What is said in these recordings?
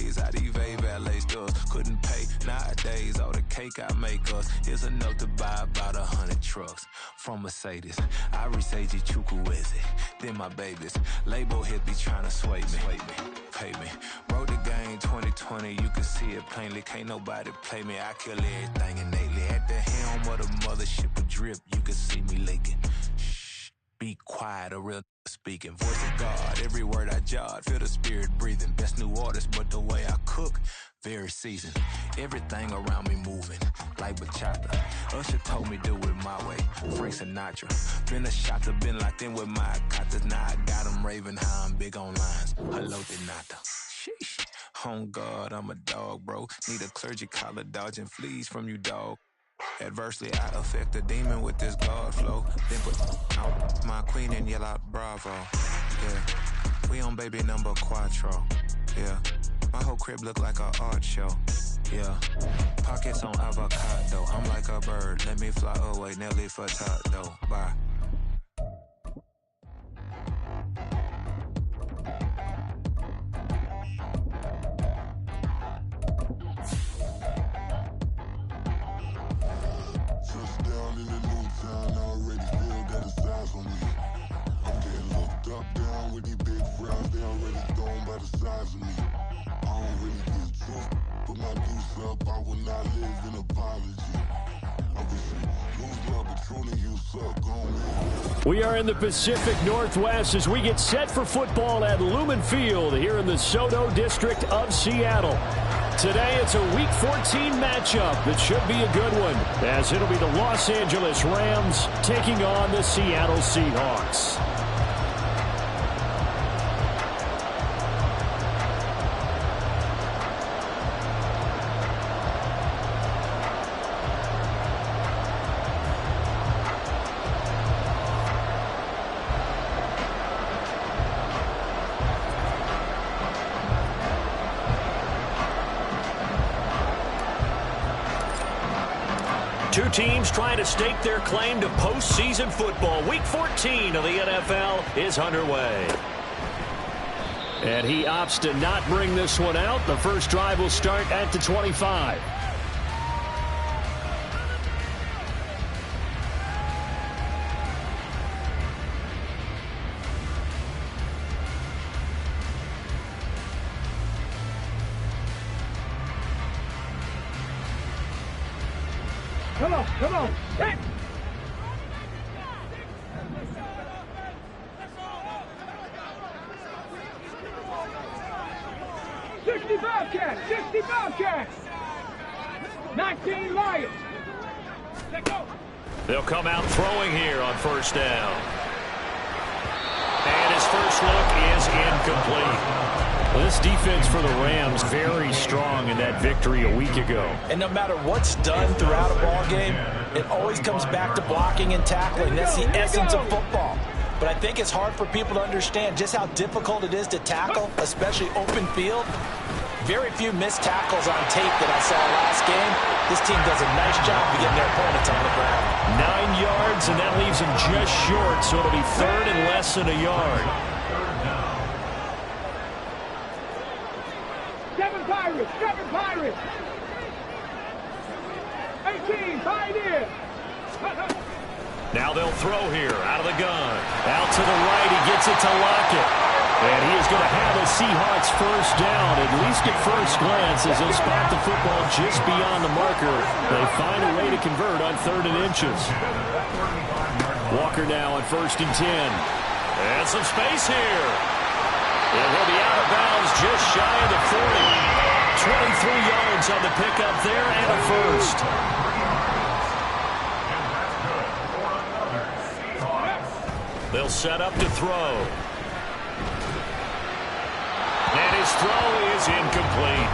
days. How these valet stores couldn't pay. Nowadays, all the cake I make us is enough to buy about 100 trucks. From Mercedes, I Sage Chukwueze, then my babies. Label hit be trying to sway me. Pay me. Wrote the game 2020, you can see it plainly. Can't nobody play me. I kill everything innately. At the helm of the mothership of drip, you can see me leaking. Shh, be quiet, a real speaking. Voice of God, every word I jot. Feel the spirit breathing. Best new artist, but the way I cook, very seasoned. Everything around me moving, like bachata. Usher told me do it my way. Frank Sinatra. Been a shotter, been locked in with my katas. Now I got them raving how I'm big on lines. Hello, Denata. Sheesh. On God, I'm a dog, bro. Need a clergy collar, dodging fleas from you, dog. Adversely, I affect the demon with this God flow. Then put out my queen and yell out bravo. Yeah, we on baby number quattro. Yeah, my whole crib look like a art show. Yeah, pockets on avocado. I'm like a bird. Let me fly away, Nelly Furtado. Bye. Touchdown in the new town, I already feel that it's eyes on me. I'm getting looked up, down with these big frowns, they already thrown by the size of me. I don't really get truth, put my deuce up, I will not live in apology. I wish you lose love, but truly you suck, go on. We are in the Pacific Northwest as we get set for football at Lumen Field here in the SoDo district of Seattle. Today, it's a Week 14 matchup that should be a good one, as it'll be the Los Angeles Rams taking on the Seattle Seahawks. Two teams trying to stake their claim to postseason football. Week 14 of the NFL is underway. And he opts to not bring this one out. The first drive will start at the 25. Come on, hit! $60 Bobcats! 19 Lions! Let's go! They'll come out throwing here on first down. And his first look is incomplete. This defense for the Rams very strong in that victory a week ago. And no matter what's done throughout a ball game, it always comes back to blocking and tackling. That's the essence of football. But I think it's hard for people to understand just how difficult it is to tackle, especially open field. Very few missed tackles on tape that I saw last game. This team does a nice job of getting their opponents on the ground. 9 yards, and that leaves them just short, so it'll be third and less than a yard. Seven Pirates! 18, Pioneer! Now they'll throw here, out of the gun. Out to the right, he gets it to Lockett. And he is going to have the Seahawks first down, at least at first glance, as they'll spot the football just beyond the marker. They find a way to convert on 3rd and inches. Walker now on 1st and 10. And some space here. It will be out of bounds just shy of the 40. 23 yards on the pickup there and a first. They'll set up to throw. And his throw is incomplete.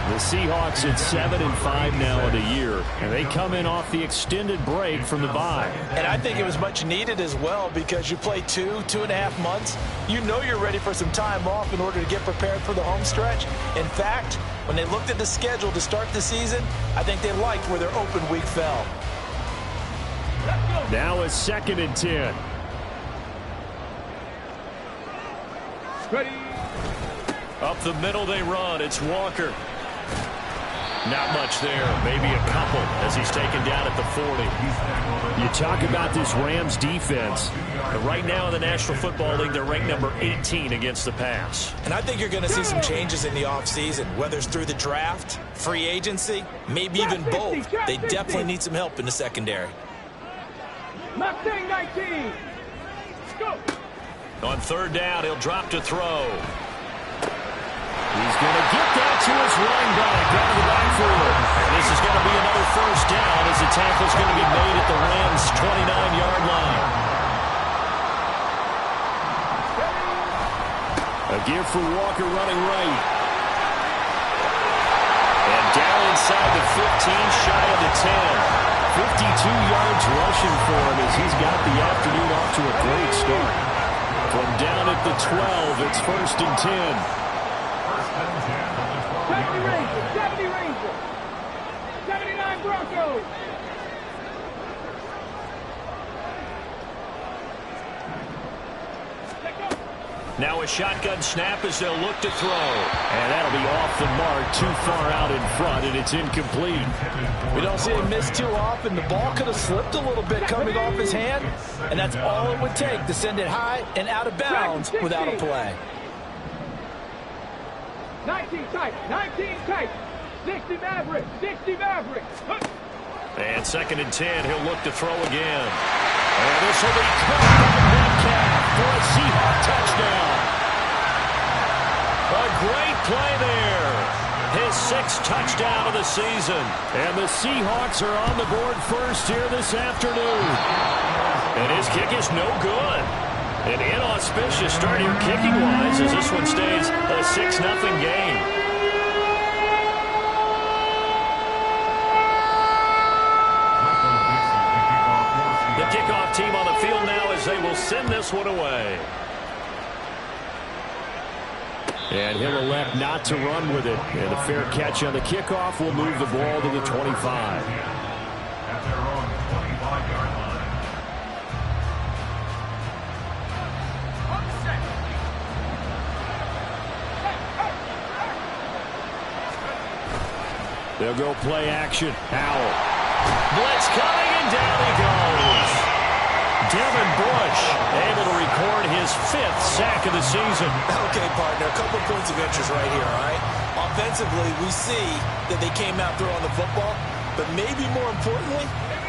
The Seahawks at 7-5 now in the year, and they come in off the extended break from the bye. And I think it was much needed as well, because you play 2.5 months. You know you're ready for some time off in order to get prepared for the home stretch. In fact, when they looked at the schedule to start the season, I think they liked where their open week fell. Now it's 2nd and 10. Ready. Up the middle they run. It's Walker. Not much there. Maybe a couple as he's taken down at the 40. You talk about this Rams defense. Right now in the National Football League, they're ranked number 18 against the pass. And I think you're going to see some changes in the offseason, whether it's through the draft, free agency, maybe even both. They definitely need some help in the secondary. Mustang 19. Go. On third down, he'll drop to throw. He's going to get that to his running back out of the backfield. And this is going to be another first down as the tackle's going to be made at the Rams' 29-yard line. A give for Walker running right. And down inside the 15, shy of the 10. 52 yards rushing for him as he's got the afternoon off to a great start. From down at the 12, it's 1st and 10. 70 Rangers. 79 Broncos. Now a shotgun snap as they'll look to throw. And that'll be off the mark, too far out in front, and it's incomplete. We don't see him miss too often. The ball could have slipped a little bit coming off his hand, and that's all it would take to send it high and out of bounds without a play. 19 tight, 19 tight. 60 Mavericks, 60 Mavericks. And 2nd and 10, he'll look to throw again. And this will be caught by Metcalf for a Seahawks touchdown. A great play there. His 6th touchdown of the season. And the Seahawks are on the board first here this afternoon. And his kick is no good. An inauspicious start here kicking-wise as this one stays a 6-0 game. The kickoff team on the field now as they will send this one away. And he'll elect not to run with it. And a fair catch on the kickoff will move the ball to the 25. They'll go play action. Howell. Blitz coming, and down he goes. Devin Bush able to record his 5th sack of the season. Okay, partner, a couple points of interest right here, all right? Offensively, we see that they came out throwing the football, but maybe more importantly,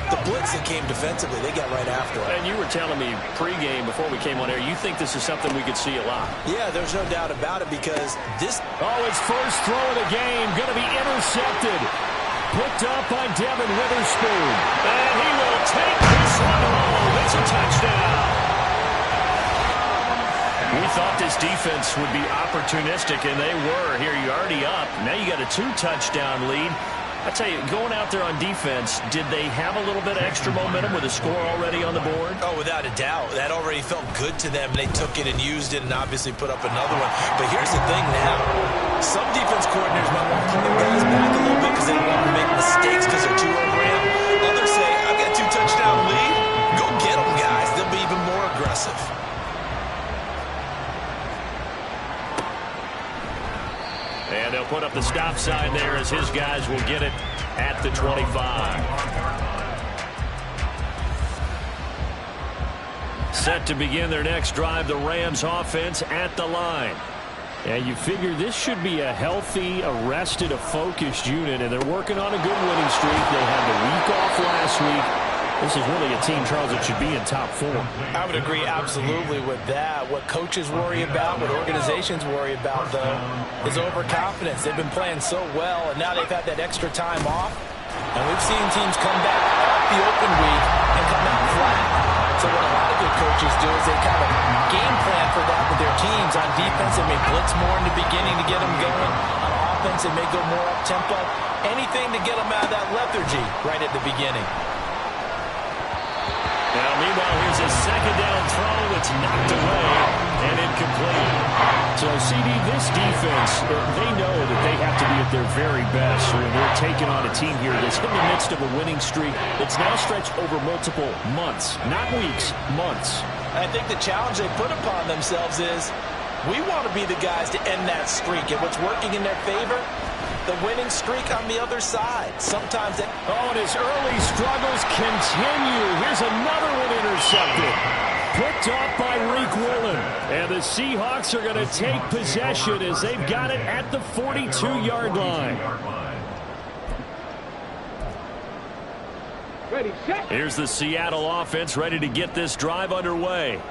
the blitz that came defensively, they got right after it. And you were telling me pregame before we came on air, you think this is something we could see a lot. Yeah, there's no doubt about it because this... Oh, his first throw of the game going to be intercepted. Picked up by Devin Witherspoon. And he will take this one home. It's a touchdown. We thought this defense would be opportunistic, and they were. Here, you're already up. Now you got a 2-touchdown lead. I tell you, going out there on defense, did they have a little bit of extra momentum with a score already on the board? Oh, without a doubt. That already felt good to them. They took it and used it and obviously put up another one. But here's the thing now. Some defense coordinators might want to keep the guys back a little bit because they don't want to make mistakes because they're too overrated. Others say, I've got a 2-touchdown lead. Go get them, guys. They'll be even more aggressive. And they'll put up the stop sign there as his guys will get it at the 25. Set to begin their next drive, the Rams offense at the line. And you figure this should be a healthy, arrested, a focused unit, and they're working on a good winning streak. They had the week off last week. This is really a team, Charles, that should be in top 4. I would agree absolutely with that. What coaches worry about, what organizations worry about, though, is overconfidence. They've been playing so well, and now they've had that extra time off. And we've seen teams come back off the open week and come out flat. So what a lot of good coaches do is they kind of game plan for that with their teams. On defense, they may blitz more in the beginning to get them going. On offense, they may go more up-tempo. Anything to get them out of that lethargy right at the beginning. Now, meanwhile, here's a 2nd down throw that's knocked away and incomplete. So, CD, this defense, they know that they have to be at their very best when they're taking on a team here that's in the midst of a winning streak that's now stretched over multiple months, not weeks, months. I think the challenge they put upon themselves is We want to be the guys to end that streak. And what's working in their favor? The winning streak on the other side. Sometimes that... Oh, and his early struggles continue. Here's another one intercepted. Picked off by Reek Woolen. And the Seahawks are going to take possession as they've got it at the 42-yard line. Ready, set. Here's the Seattle offense ready to get this drive underway.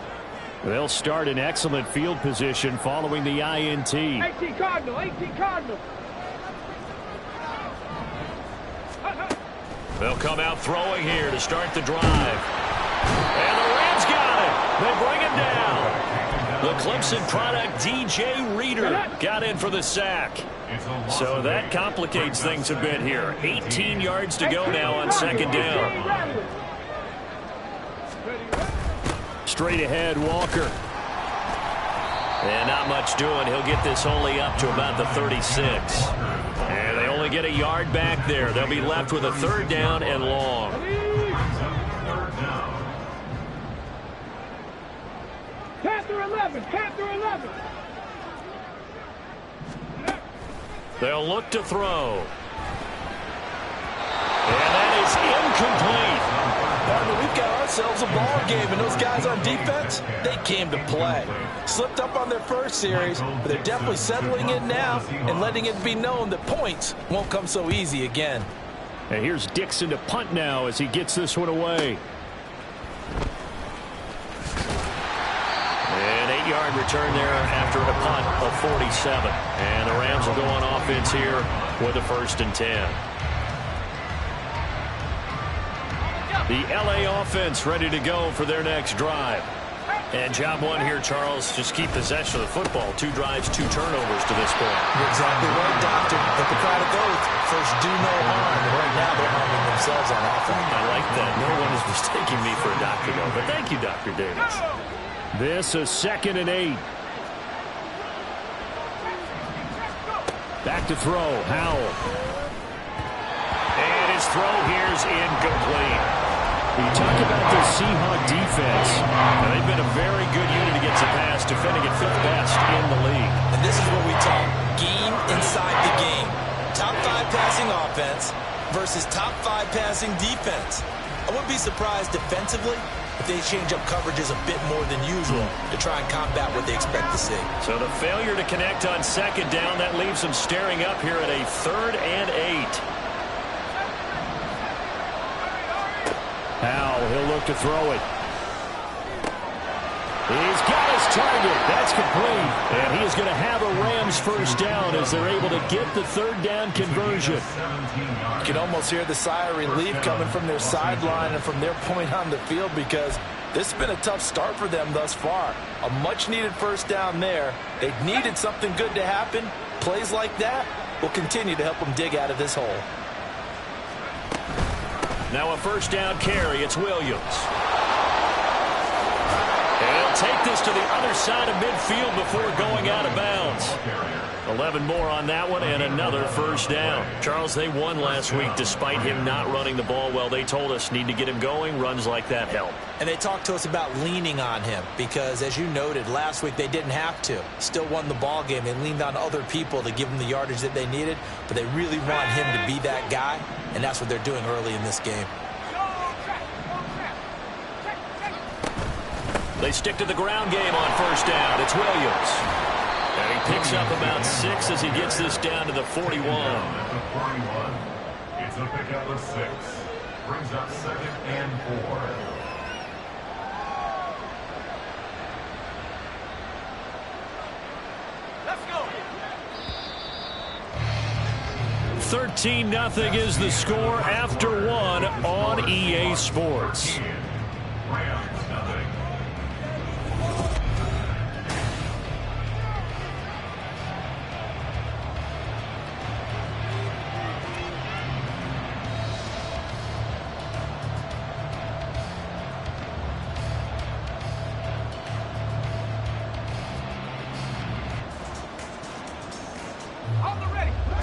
They'll start in excellent field position following the INT. 18 Cardinal, 18 Cardinal. They'll come out throwing here to start the drive. And the Rams got it. They bring him down. The Clemson product, DJ Reader, got in for the sack. So that complicates things a bit here. 18 yards to go now on second down. Straight ahead, Walker. And not much doing. He'll get this only up to about the 36. And they only get a yard back there. They'll be left with a third down and long. Panther 11, Panther 11. They'll look to throw. And that is incomplete. Partner, we've got ourselves a ball game, and those guys on defense, they came to play. Slipped up on their first series, but they're definitely settling in now and letting it be known that points won't come so easy again. And here's Dixon to punt now as he gets this one away. An 8-yard return there after a punt of 47. And the Rams will go on offense here with a 1st and 10. The LA offense ready to go for their next drive. And job one here, Charles, just keep possession of the football. 2 drives, 2 turnovers to this point. You're exactly right, Doctor. Hippocratic oath. First, do no harm. And right now, they're harming themselves on offense. I like that. No one is mistaking me for a doctor, though. But thank you, Dr. Davis. This is 2nd and 8. Back to throw. Howell. And his throw here is incomplete. You talk about the Seahawk defense. Now, they've been a very good unit against the pass, defending at 5th best in the league. And this is what we talk. Game inside the game. Top 5 passing offense versus top 5 passing defense. I wouldn't be surprised defensively if they change up coverages a bit more than usual to try and combat what they expect to see. So the failure to connect on 2nd down, that leaves them staring up here at a 3rd and 8. Howell, he'll look to throw it. He's got his target. That's complete. And he is going to have a Rams 1st down as they're able to get the 3rd down conversion. You can almost hear the sigh of relief coming from their sideline and from their point on the field because this has been a tough start for them thus far. A much-needed 1st down there. They needed something good to happen. Plays like that will continue to help them dig out of this hole. Now a 1st down carry. It's Williams. And he'll take this to the other side of midfield before going out of bounds. 11 more on that one and another 1st down. Charles, they won last week despite him not running the ball well. They told us need to get him going. Runs like that help. And they talked to us about leaning on him because, as you noted, last week they didn't have to. Still won the ball game. They leaned on other people to give them the yardage that they needed, but they really want him to be that guy, and that's what they're doing early in this game. They stick to the ground game on 1st down. It's Williams. And he picks up about 6 as he gets this down to the 41. It's a pickup of 6. Brings up 2nd and 4. Let's go. 13-0 is the score after 1 on EA Sports. Rams, nothing.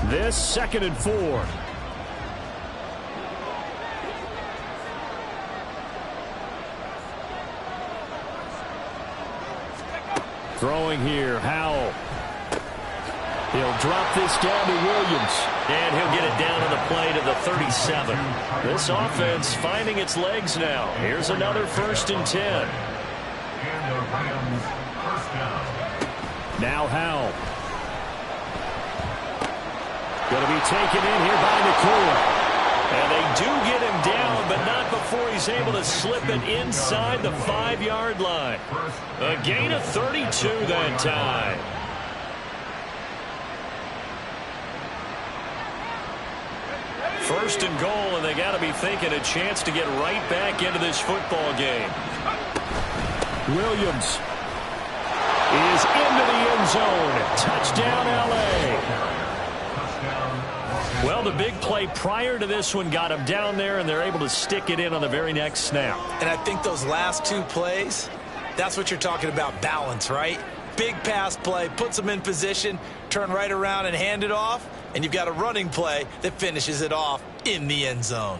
This 2nd and 4. Throwing here, Howell. He'll drop this down to Williams. And he'll get it down to the play to the 37. This offense finding its legs now. Here's another 1st and 10. And the Rams first down. Now Howell. Going to be taken in here by Nakua. And they do get him down, but not before he's able to slip it inside the 5-yard line. A gain of 32 that time. First and goal, and they got to be thinking a chance to get right back into this football game. Williams is into the end zone. Touchdown, L.A. Well, the big play prior to this one got him down there, and they're able to stick it in on the very next snap. And I think those last 2 plays, that's what you're talking about, balance, right? Big pass play, puts them in position, turn right around and hand it off, and you've got a running play that finishes it off in the end zone.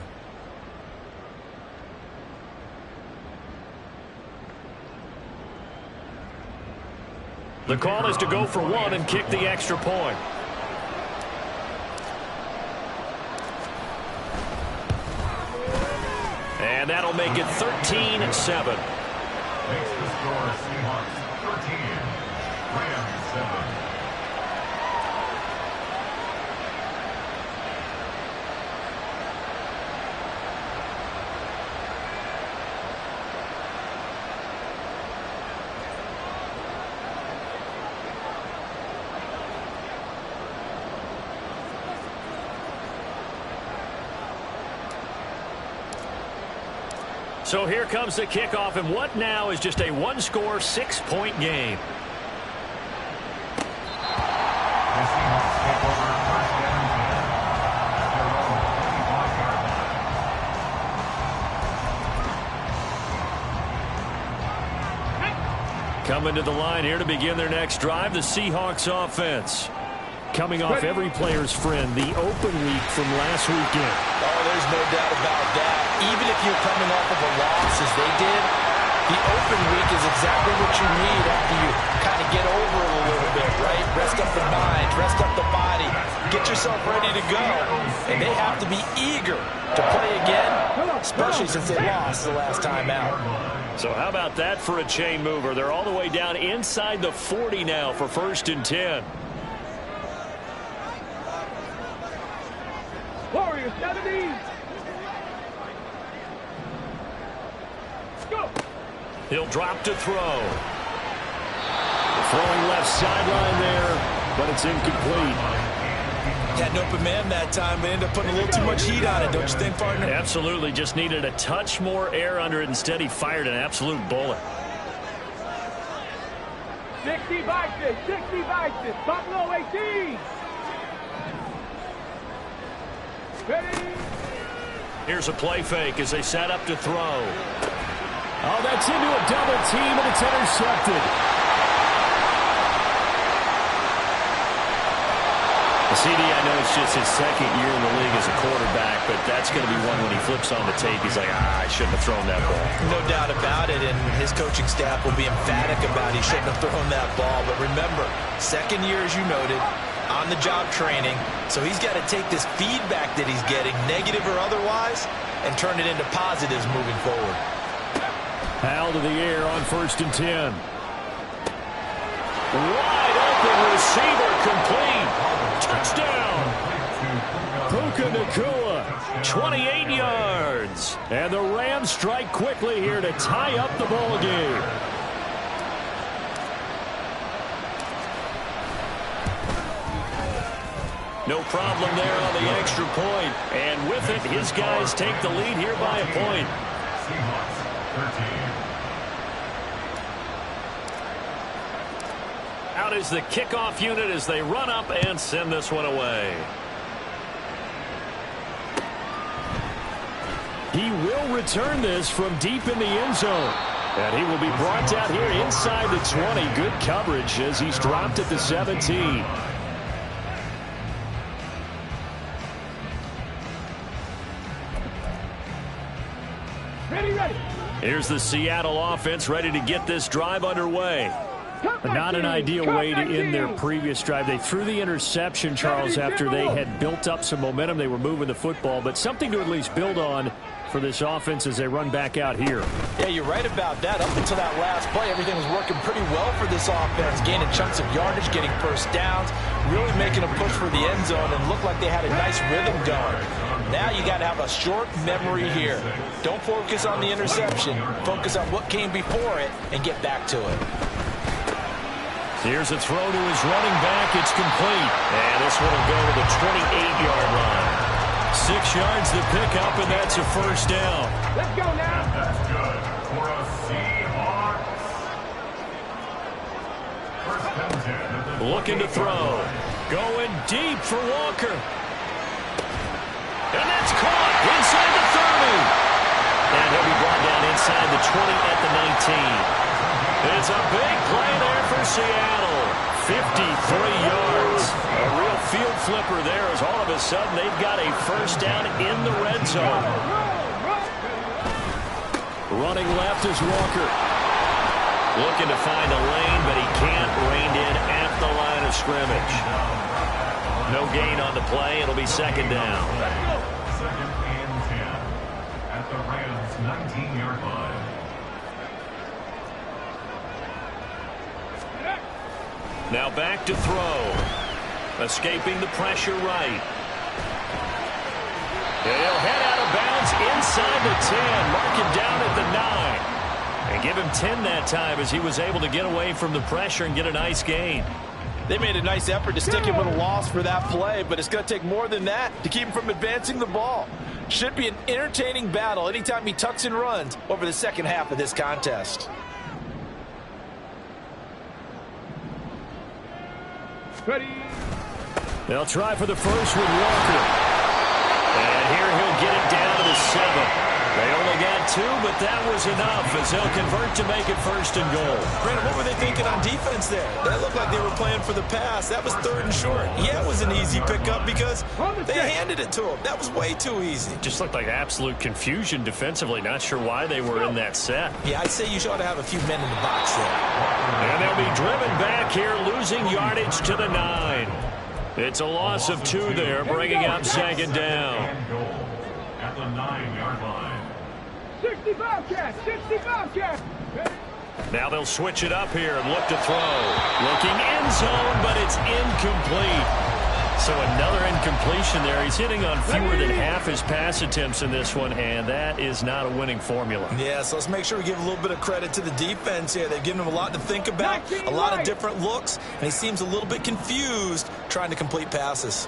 The call is to go for 1 and kick the extra point. And that'll make it 13-7. Makes the score Seahawks 13, Rams 7. So here comes the kickoff, and what now is just a 1-score, 6-point game. The Seahawks take over first down at their own 25-yard line. Coming to the line here to begin their next drive, the Seahawks offense. Coming off every player's friend, the open week from last weekend. Oh, there's no doubt about that. Even if you're coming off of a loss as they did, the open week is exactly what you need after you kind of get over it a little bit, right? Rest up the mind, rest up the body, get yourself ready to go. And they have to be eager to play again, especially since they lost the last time out. So how about that for a chain mover? They're all the way down inside the 40 now for 1st and 10. Warriors 70. Go. He'll drop to throw. Throwing left sideline there, but it's incomplete. Had an open man that time, but ended up putting a little too much heat on it, don't you think, partner? Absolutely, just needed a touch more air under it. Instead, he fired an absolute bullet. 60 Vikings, 60 Vikings, Buffalo 18. Ready? Here's a play fake as they set up to throw. Oh, that's into a double team, and it's intercepted. CD, I know it's just his 2nd year in the league as a quarterback, but that's going to be one when he flips on the tape. He's like, I shouldn't have thrown that ball. No doubt about it, and his coaching staff will be emphatic about he shouldn't have thrown that ball. But remember, 2nd year, as you noted, on-the-job training, so he's got to take this feedback that he's getting, negative or otherwise, and turn it into positives moving forward. Howell to the air on 1st and 10. Wide open receiver complete. Touchdown. Puka Nacua, 28 yards. And the Rams strike quickly here to tie up the ball game. No problem there on the extra point. And with it, his guys take the lead here by a point. Seahawks 13. Out is the kickoff unit as they run up and send this one away. He will return this from deep in the end zone. And he will be brought down here inside the 20. Good coverage as he's dropped at the 17. Ready. Here's the Seattle offense ready to get this drive underway. Not an ideal way to end their previous drive. They threw the interception, Charles, after they had built up some momentum. They were moving the football, but something to at least build on for this offense as they run back out here. Yeah, you're right about that. Up until that last play, everything was working pretty well for this offense, gaining chunks of yardage, getting first downs, really making a push for the end zone, and looked like they had a nice rhythm going. Now you got to have a short memory here. Don't focus on the interception. Focus on what came before it and get back to it. Here's a throw to his running back. It's complete. And this one will go to the 28-yard line. 6 yards to pick up, and that's a first down. Let's go now. That's good for a Seahawks. First and 10. Looking to throw. Going deep for Walker. And that's caught inside the 30. And he'll be brought down inside the 20 at the 19. It's a big play there for Seattle. 53 yards. A real field flipper there as all of a sudden they've got a first down in the red zone. Running left is Walker. Looking to find a lane, but he can't rein in at the line of scrimmage. No gain on the play. It'll be second down. Second and 10 at the Rams' 19-yard line. Now back to throw. Escaping the pressure right. And he'll head out of bounds inside the 10. Mark it down at the 9. And give him 10 that time as he was able to get away from the pressure and get a nice gain. They made a nice effort to stick him with a loss for that play, but it's going to take more than that to keep him from advancing the ball. Should be an entertaining battle anytime he tucks and runs over the second half of this contest. Ready. They'll try for the first with Walker. And here he'll get it down to the 7. They only got 2, but that was enough as they'll convert to make it first and goal. Brandon, what were they thinking on defense there? That looked like they were playing for the pass. That was 3rd and short. Yeah, it was an easy pickup because they handed it to him. That was way too easy. Just looked like absolute confusion defensively. Not sure why they were in that set. Yeah, I'd say you ought to have a few men in the box there. And they'll be driven back here, losing yardage to the 9. It's a loss of 2 there, bringing up second down. And goal at the 9-yard line. 65 catch, 65 catch. Now they'll switch it up here and look to throw. Looking end zone, but it's incomplete. So another incompletion there. He's hitting on fewer than half his pass attempts in this one, and that is not a winning formula. Yeah, so let's make sure we give a little bit of credit to the defense here. They've given him a lot to think about, a lot of different looks, and he seems a little bit confused trying to complete passes.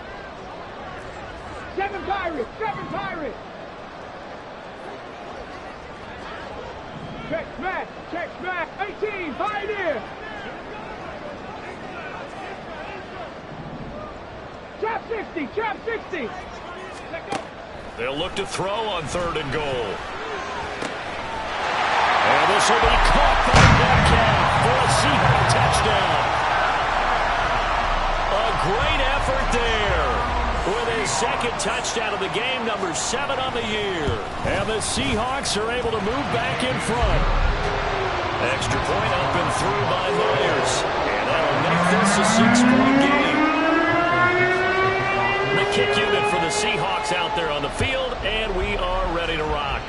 7 Pirates, 7 Pirates. Check smash, 18, Pioneer. Trap 60, trap 60. They'll look to throw on 3rd and goal. And this will be caught by Metcalf for a Seahawk touchdown. A great effort there with his second touchdown of the game, number 7 on the year. And the Seahawks are able to move back in front. Extra point up and through by Myers. And that'll make this a 6-point game. The kick unit for the Seahawks out there on the field, and we are ready to rock.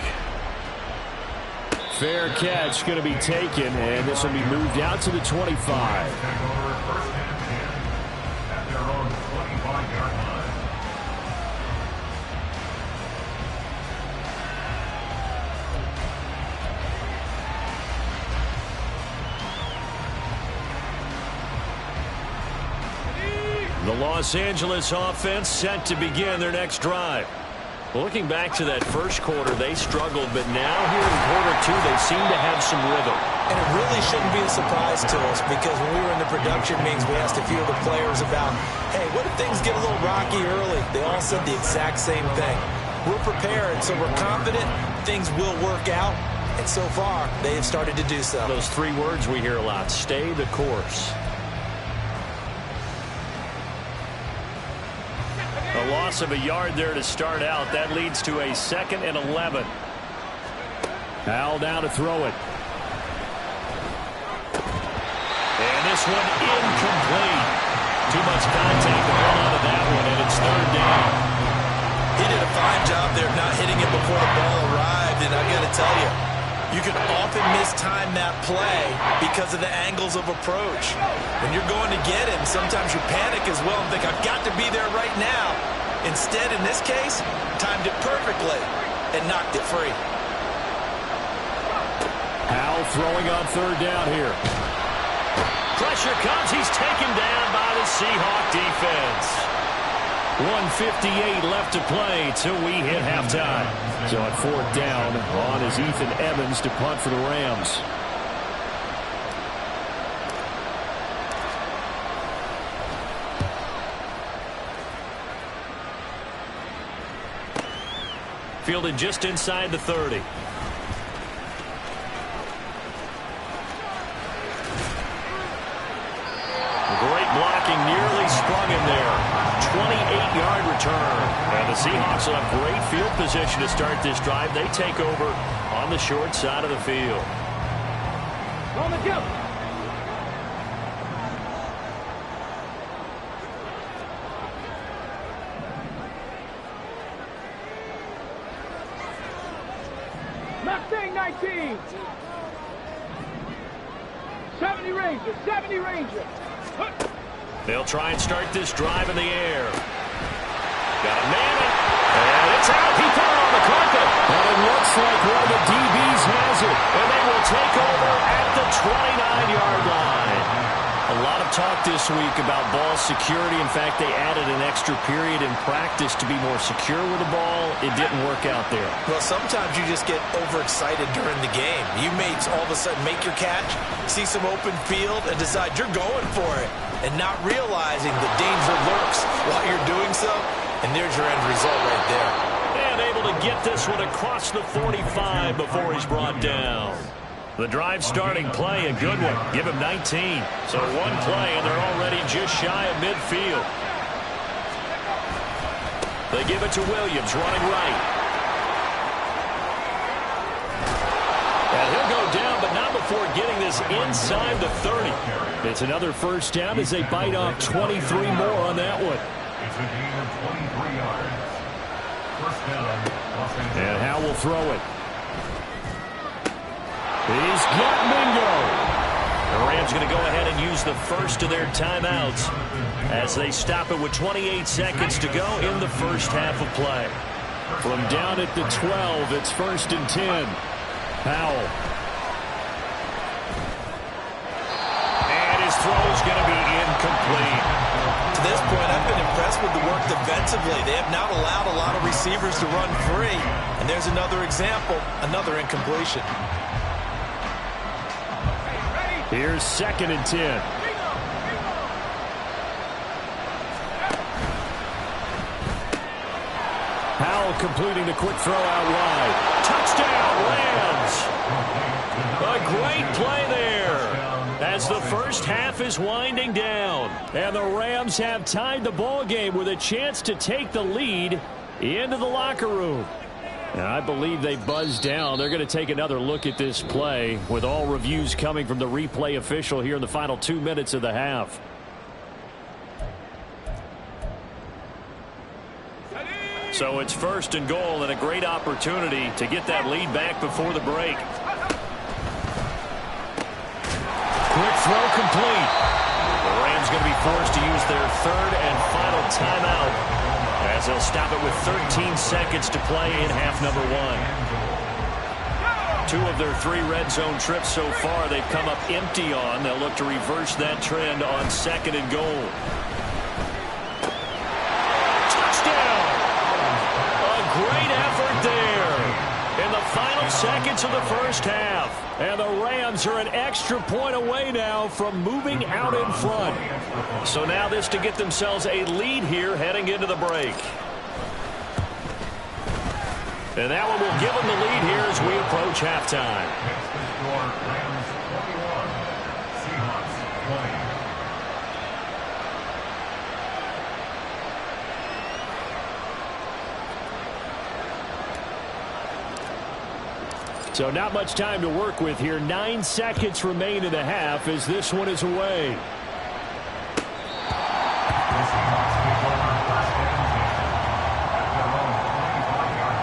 Fair catch going to be taken, and this will be moved out to the 25. First and 10 at their own 25-yard line. The Los Angeles offense set to begin their next drive. Looking back to that first quarter, they struggled, but now here in quarter 2, they seem to have some rhythm. And it really shouldn't be a surprise to us because when we were in the production meetings, we asked a few of the players about, hey, what if things get a little rocky early? They all said the exact same thing. We're prepared, so we're confident things will work out. And so far, they have started to do so. Those 3 words we hear a lot, stay the course. A loss of a yard there to start out. That leads to a 2nd and 11. Al down to throw it. And this one incomplete. Too much contact to hold on to that one, and it's third down. He did a fine job there of not hitting it before the ball arrived, and I got to tell you, you can often mistime that play because of the angles of approach. When you're going to get him, sometimes you panic as well and think, I've got to be there right now. Instead, in this case, timed it perfectly and knocked it free. Howell throwing on third down here. Pressure comes. He's taken down by the Seahawk defense. 1:58 left to play till we hit halftime. So on fourth down, on is Ethan Evans to punt for the Rams. Fielded just inside the 30. Great blocking, nearly sprung him there. 28-yard return. And the Seahawks will have great field position to start this drive. They take over on the short side of the field. On the jump. Mustang 19. 70 Ranger, 70 Ranger. They'll try and start this drive in the air. Got a man it. And it's out. He put it on the carpet. And it looks like one of the DBs has it. And they will take over at the 29-yard line. A lot of talk this week about ball security. In fact, they added an extra period in practice to be more secure with the ball. It didn't work out there. Well, sometimes you just get overexcited during the game. You may all of a sudden make your catch, see some open field, and decide you're going for it, and not realizing the danger lurks while you're doing so. And there's your end result right there. And able to get this one across the 45 before he's brought down. The drive starting play, a good one. Give him 19. So one play, and they're already just shy of midfield. They give it to Williams, running right. And he'll go down, but not before getting this inside the 30. It's another first down as they bite off 23 more on that one. It's a gain of 23 yards. First down, Los Angeles. And Howell will throw it. He's got Mingo. The Rams going to go ahead and use the first of their timeouts as they stop it with 28 seconds to go in the first half of play. From down at the 12, it's 1st and 10. Howell. And his throw's going to be incomplete. To this point, I've been impressed with the work defensively. They have not allowed a lot of receivers to run free. And there's another example, another incompletion. Here's 2nd and 10. Howell completing the quick throw out wide. Touchdown, Rams! A great play there as the first half is winding down. And the Rams have tied the ball game with a chance to take the lead into the locker room. And I believe they buzzed down. They're going to take another look at this play with all reviews coming from the replay official here in the final 2 minutes of the half. So it's 1st and goal and a great opportunity to get that lead back before the break. Quick throw complete. The Rams going to be forced to use their 3rd and final timeout as they'll stop it with 13 seconds to play in half number 1. 2 of their 3 red zone trips so far they've come up empty on. They'll look to reverse that trend on 2nd and goal. Touchdown! A great effort there in the final seconds of the first half. And the Rams are an extra point away now from moving out in front. So now this to get themselves a lead here heading into the break. And that one will give them the lead here as we approach halftime. Next to score, Rams 21, Seahawks 20. So not much time to work with here. 9 seconds remain in the half as this one is away. The Seahawks take over first and 10 at their own 25-yard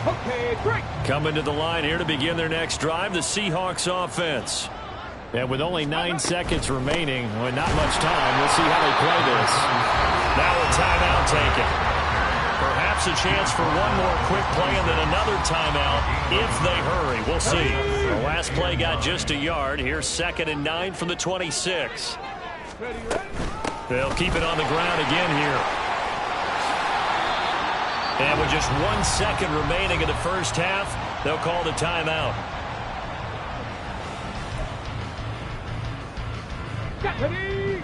line. Okay, break. Coming to the line here to begin their next drive, the Seahawks offense. And with only 9 seconds remaining, well, not much time, we'll see how they play this. Now a timeout taken. Perhaps a chance for one more quick play and then another timeout if they hurry. We'll see. The last play got just a yard. Here's 2nd and 9 from the 26. They'll keep it on the ground again here. And with just 1 second remaining in the first half, they'll call the timeout. Ready.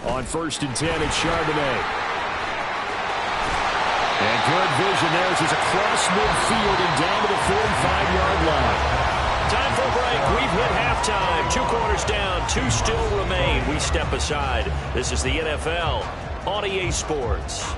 On 1st and 10, it's Charbonnet. And good vision there as he's across midfield and down to the 45-yard line. Time for a break. We've hit halftime. 2 quarters down, 2 still remain. We step aside. This is the NFL on EA Sports.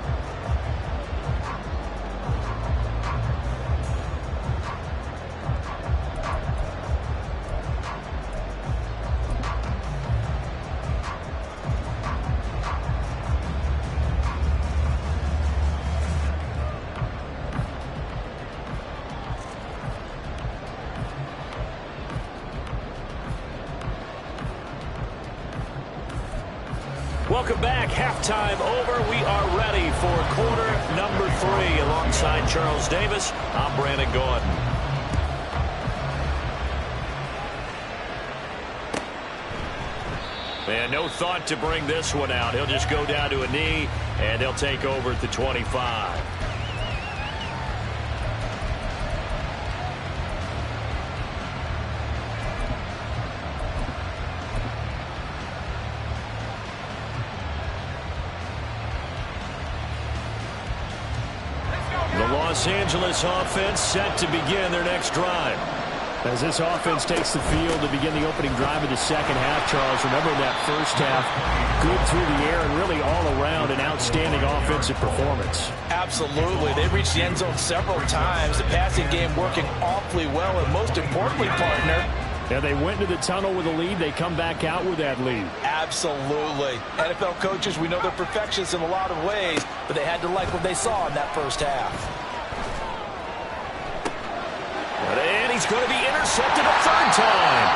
Welcome back. Halftime over. We are ready for quarter number 3. Alongside Charles Davis, I'm Brandon Gordon. And no thought to bring this one out. He'll just go down to a knee, and they'll take over at the 25. Los Angeles offense set to begin their next drive. As this offense takes the field to begin the opening drive of the second half, Charles, remember that first half, good through the air and really all around an outstanding offensive performance. Absolutely. They reached the end zone several times. The passing game working awfully well, and most importantly, partner, yeah, they went into the tunnel with a lead. They come back out with that lead. Absolutely. NFL coaches, we know they're perfectionists in a lot of ways, but they had to like what they saw in that first half. And he's going to be intercepted a 3rd time.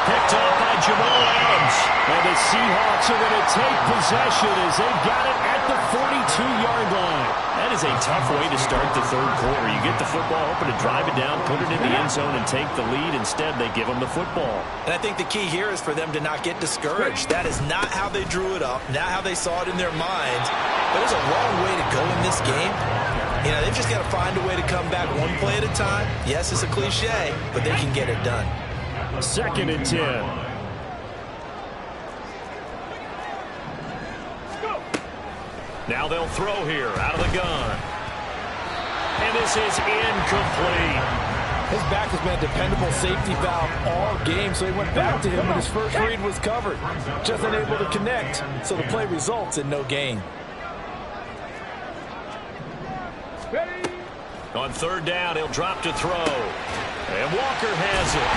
Picked off by Jamal Adams. And the Seahawks are going to take possession as they've got it at the 42-yard line. That is a tough way to start the 3rd quarter. You get the football open to drive it down, put it in the end zone, and take the lead. Instead, they give them the football. And I think the key here is for them to not get discouraged. That is not how they drew it up, not how they saw it in their minds. But there's a long way to go in this game. You know, they've just got to find a way to come back one play at a time. Yes, it's a cliche, but they can get it done. 2nd and 10. Now they'll throw here out of the gun. And this is incomplete. His back has been a dependable safety valve all game, so he went back to him when his first read was covered. Just unable to connect, so the play results in no gain. On 3rd down, he'll drop to throw. And Walker has it.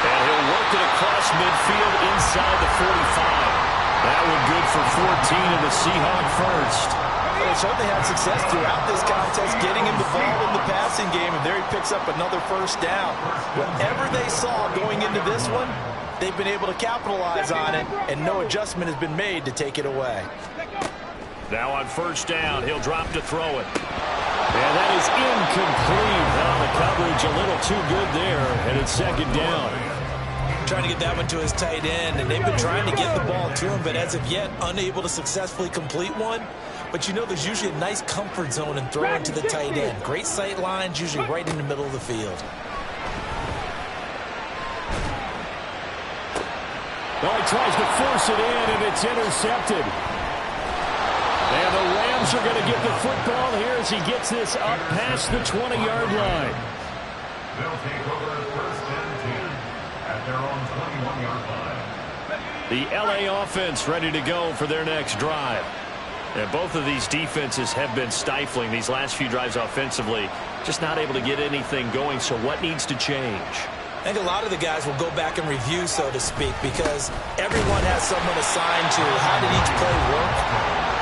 And he'll work it across midfield inside the 45. That one good for 14 in the Seahawk first. Well, they certainly had success throughout this contest, getting him the ball in the passing game, and there he picks up another 1st down. Whatever they saw going into this one, they've been able to capitalize on it, and no adjustment has been made to take it away. Now on 1st down, he'll drop to throw it. And that is incomplete. Now the coverage a little too good there, and it's 2nd down. Trying to get that one to his tight end, and they've been trying to get the ball to him, but as of yet, unable to successfully complete one. But you know there's usually a nice comfort zone in throwing to the tight end. Great sight lines, usually right in the middle of the field. Well, he tries to force it in, and it's intercepted. And the Rams are going to get the football here as he gets this up past the 20-yard line. They'll take over 1st and 10. at their own 21-yard line. The LA offense ready to go for their next drive. And both of these defenses have been stifling these last few drives offensively. Just not able to get anything going, so what needs to change? I think a lot of the guys will go back and review, so to speak, because everyone has someone assigned to how did each play work.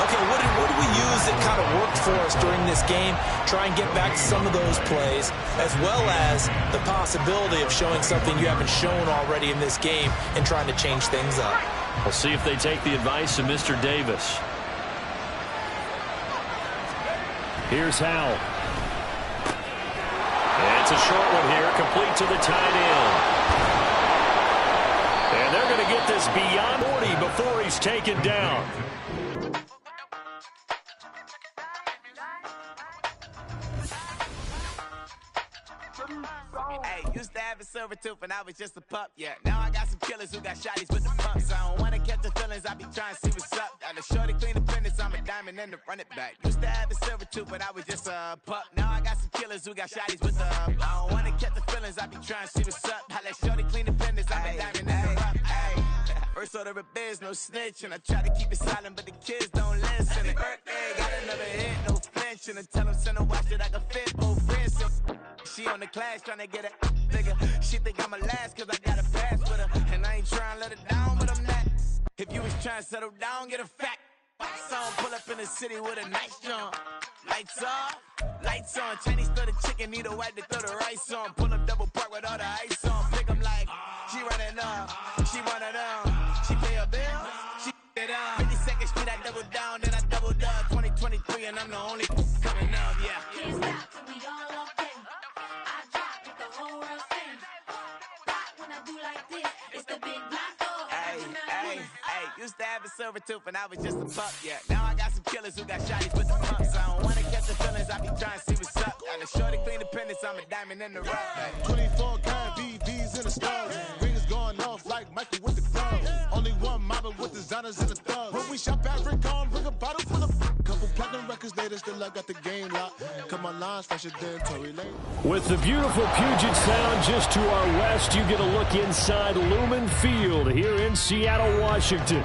Okay, what did we use that kind of worked for us during this game? Try and get back to some of those plays, as well as the possibility of showing something you haven't shown already in this game and trying to change things up. We'll see if they take the advice of Mr. Davis. Here's Howell. And it's a short one here, complete to the tight end. And they're going to get this beyond 40 before he's taken down. Hey, used to have a silver tooth when I was just a pup, yeah. Now I got some killers who got shotties with the pumps. I don't wanna catch the feelings, I be trying to see what's up. Got a shorty clean the fitness, I'm a diamond and to run it back. Used to have a silver tooth when I was just a pup. Now I got some killers who got shotties with the I don't wanna catch the feelings, I be trying to see what's up. I let shorty clean the fitness, I'm a diamond and to run it. First order of biz, no snitch, and I try to keep it silent, but the kids don't listen. And birthday, got another hit, no flinch, and I tell them send a watch that I can fit both wrists. She on the class trying to get it nigga. She think I'm a last cause I got a pass with her. And I ain't trying to let it down, but I'm not. If you was trying to settle down, get a fact. Song pull up in the city with a nice jump. Lights off, lights on. Chinese throw the chicken, need a wipe to throw the rice on. Pull up double park with all the ice on. Pick 'em like, she running up, she one of them. She pay her bills, she it up. 52nd Street, I double down, then I doubled up. 2023, and I'm the only coming up, yeah. Can't stop till we all okay. I drop with the whole world sing. Rock when I do like this, it's the big black dog. Hey, used to have a silver tooth when I was just a pup, yeah. Now I got some killers who got shotties with the pumps. I don't wanna catch the feelings, I be trying to see what's up. Got a shorty clean the pendants, I'm a diamond in the rough. Hey. 24 karat BBs in the stars. Rings going off like Michael with the clubs. Only one model with designers in the thugs. When we shop at Rick on, bring a bottle full of couple platinum records later, still I got the game locked. Cut my lines fresher than Tory Lane. With the beautiful Puget Sound just to our west, you get a look inside Lumen Field here in Seattle, Washington.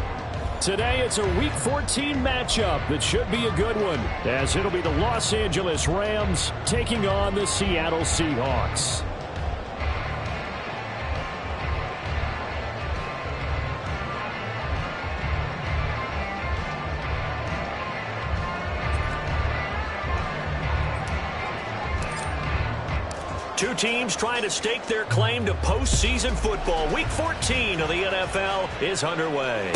Today, it's a Week 14 matchup that should be a good one, as it'll be the Los Angeles Rams taking on the Seattle Seahawks. Two teams trying to stake their claim to postseason football. Week 14 of the NFL is underway.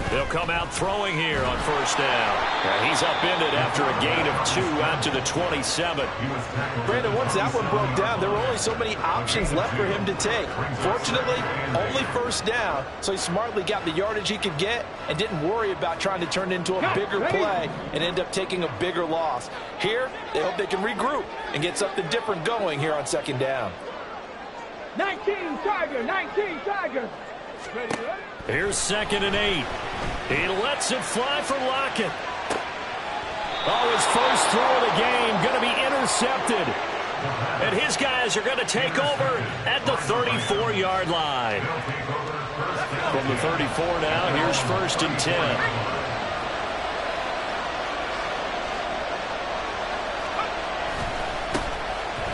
They'll come out throwing here on first down. And he's upended after a gain of 2 out to the 27. Brandon, once that one broke down, there were only so many options left for him to take. Fortunately, only first down, so he smartly got the yardage he could get and didn't worry about trying to turn it into a bigger play and end up taking a bigger loss. Here, they hope they can regroup and get something different going here on second down. 19 Tiger. Ready, ready? Here's 2nd and 8. He lets it fly for Lockett. Oh, his first throw of the game going to be intercepted. And his guys are going to take over at the 34-yard line. From the 34 now, here's 1st and 10.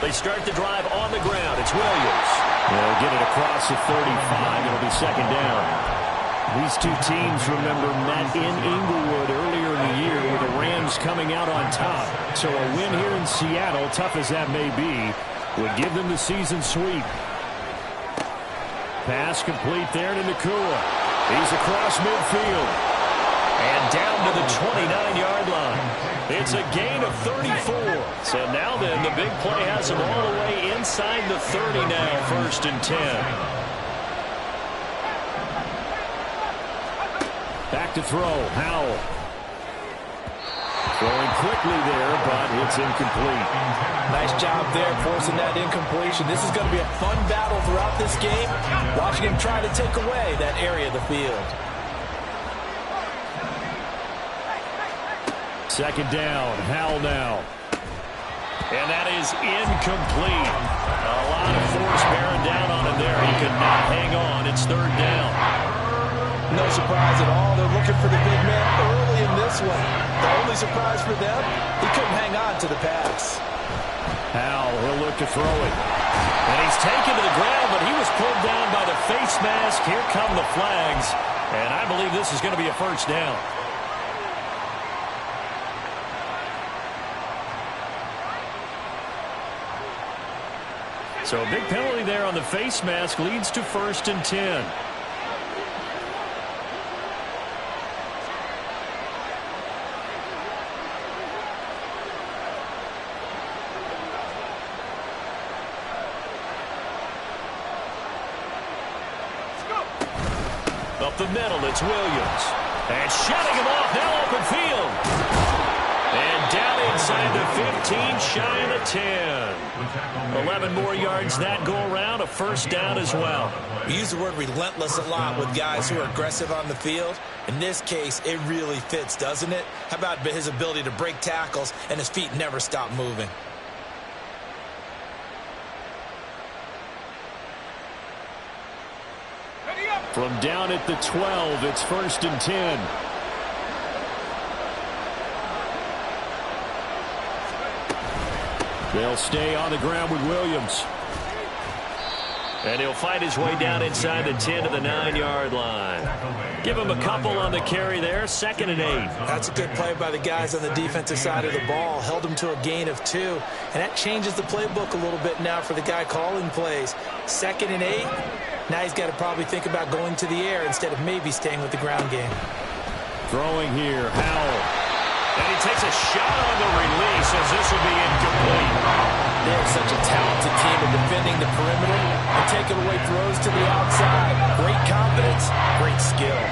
They start the drive on the ground. It's Williams. They'll get it across the 35. It'll be 2nd down. These two teams, remember, met in Inglewood earlier in the year with the Rams coming out on top. So a win here in Seattle, tough as that may be, would give them the season sweep. Pass complete there to Nakua. He's across midfield. And down to the 29-yard line. It's a gain of 34. So now then, the big play has him all the way inside the 30 now, 1st and 10. Back to throw, Howell. Throwing quickly there, but it's incomplete. Nice job there forcing that incompletion. This is going to be a fun battle throughout this game. Watching him try to take away that area of the field. Second down, Howell now. And that is incomplete. A lot of force bearing down on him there. He could not hang on. It's third down. No surprise at all. They're looking for the big man early in this one. The only surprise for them, he couldn't hang on to the pass. Howell, he'll look to throw it. And he's taken to the ground, but he was pulled down by the face mask. Here come the flags. And I believe this is going to be a first down. So a big penalty there on the face mask leads to 1st and 10. Up the middle, it's Williams. And shutting him off, now open field. And down inside the 15, shy of the 10. 11 more yards that go around, a first down as well. We use the word relentless a lot with guys who are aggressive on the field. In this case, it really fits, doesn't it? How about his ability to break tackles and his feet never stop moving? From down at the 12, it's 1st and 10. They'll stay on the ground with Williams. And he'll fight his way down inside the 10 to the 9-yard line. Give him a couple on the carry there, 2nd and 8. That's a good play by the guys on the defensive side of the ball. Held him to a gain of 2. And that changes the playbook a little bit now for the guy calling plays. 2nd and 8. Now he's got to probably think about going to the air instead of maybe staying with the ground game. Throwing here, Howell. And he takes a shot on the release as this will be incomplete. They have such a talented team of defending the perimeter and taking away throws to the outside. Great confidence, great skill.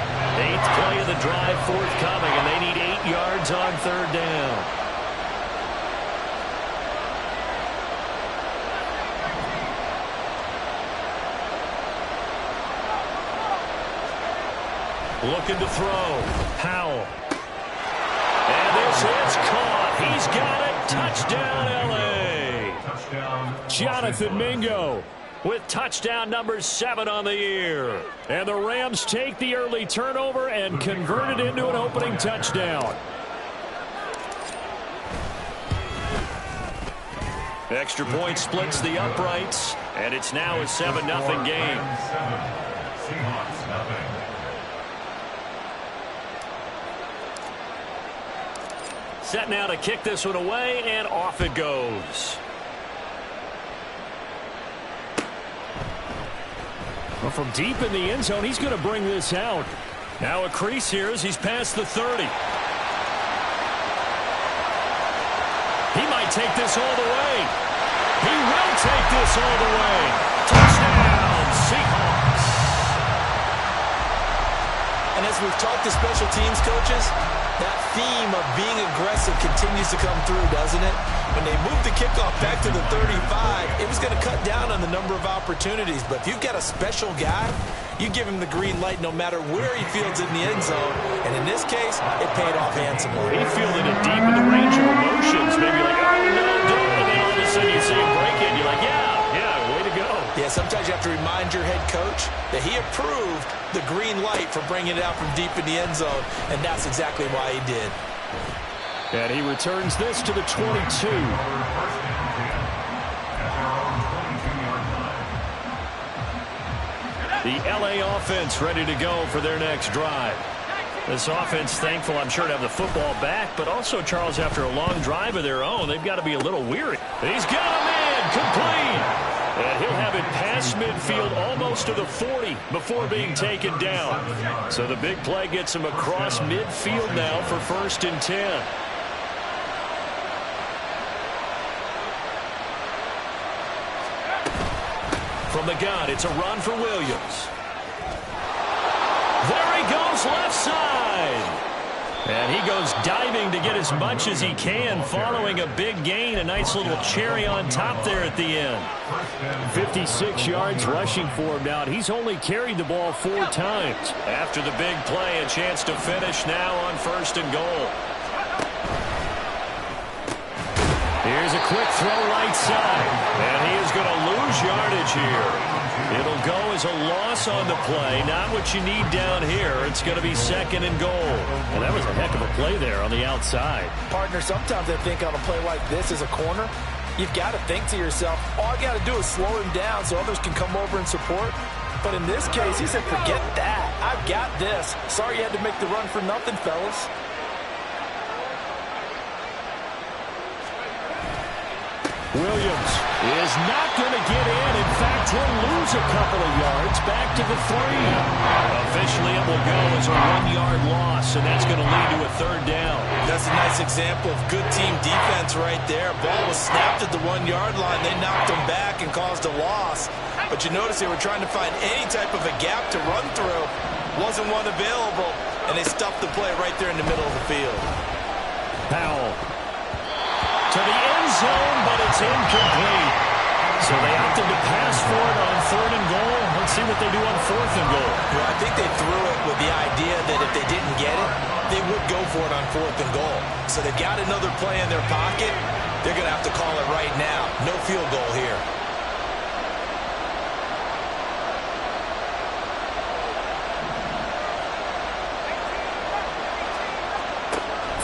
8th play of the drive forthcoming, and they need 8 yards on 3rd down. Looking to throw. Howell. And this hit's caught. He's got it. Touchdown, L.A. Jonathan Mingo with touchdown number 7 on the year. And the Rams take the early turnover and convert it into an opening touchdown. Extra point splits the uprights, and it's now a 7-0 game. Seahawks, nothing. Set now to kick this one away, and off it goes. Well, from deep in the end zone, he's going to bring this out. Now a crease here as he's past the 30. He might take this all the way. He will take this all the way. Touchdown, Seahawks. And as we've talked to special teams coaches, that theme of being aggressive continues to come through, doesn't it? When they moved the kickoff back to the 35, it was going to cut down on the number of opportunities. But if you've got a special guy, you give him the green light no matter where he fields in the end zone. And in this case, it paid off handsomely. He fielded it deep in the range of emotions. Maybe like, oh, no, don't. And then all of a sudden you see him break it. You're like, yeah, way to go. Yeah, sometimes you have to remind your head coach that he approved the green light for bringing it out from deep in the end zone, and that's exactly why he did. And he returns this to the 22. The L.A. offense ready to go for their next drive. This offense thankful, I'm sure, to have the football back, but also, Charles, after a long drive of their own, they've got to be a little weary. He's got him in, complete. And he'll have it past midfield almost to the 40 before being taken down. So the big play gets him across midfield now for 1st and 10. From the gun, it's a run for Williams. There he goes left side. And he goes diving to get as much as he can, following a big gain. A nice little cherry on top there at the end. 56 yards rushing for him now. He's only carried the ball 4 times. After the big play, a chance to finish now on 1st and goal. Here's a quick throw right side. And he is going to lose yardage here. It'll go as a loss on the play. Not what you need down here. It's going to be 2nd and goal. And that was a heck of a play there on the outside. Partner, sometimes I think on a play like this as a corner, you've got to think to yourself, all I got to do is slow him down so others can come over and support. But in this case, he said, forget that. I've got this. Sorry you had to make the run for nothing, fellas. Williams is not going to get in. In fact, he'll lose a couple of yards back to the 3. Officially, it will go as a 1-yard loss, and that's going to lead to a 3rd down. That's a nice example of good team defense right there. Ball was snapped at the 1-yard line. They knocked him back and caused a loss. But you notice they were trying to find any type of a gap to run through. Wasn't one available, and they stuffed the play right there in the middle of the field. Powell to the end zone, but it's incomplete. So they opted to pass for it on 3rd and goal. Let's see what they do on 4th and goal. Well, I think they threw it with the idea that if they didn't get it, they would go for it on 4th and goal. So they've got another play in their pocket. They're going to have to call it right now. No field goal here.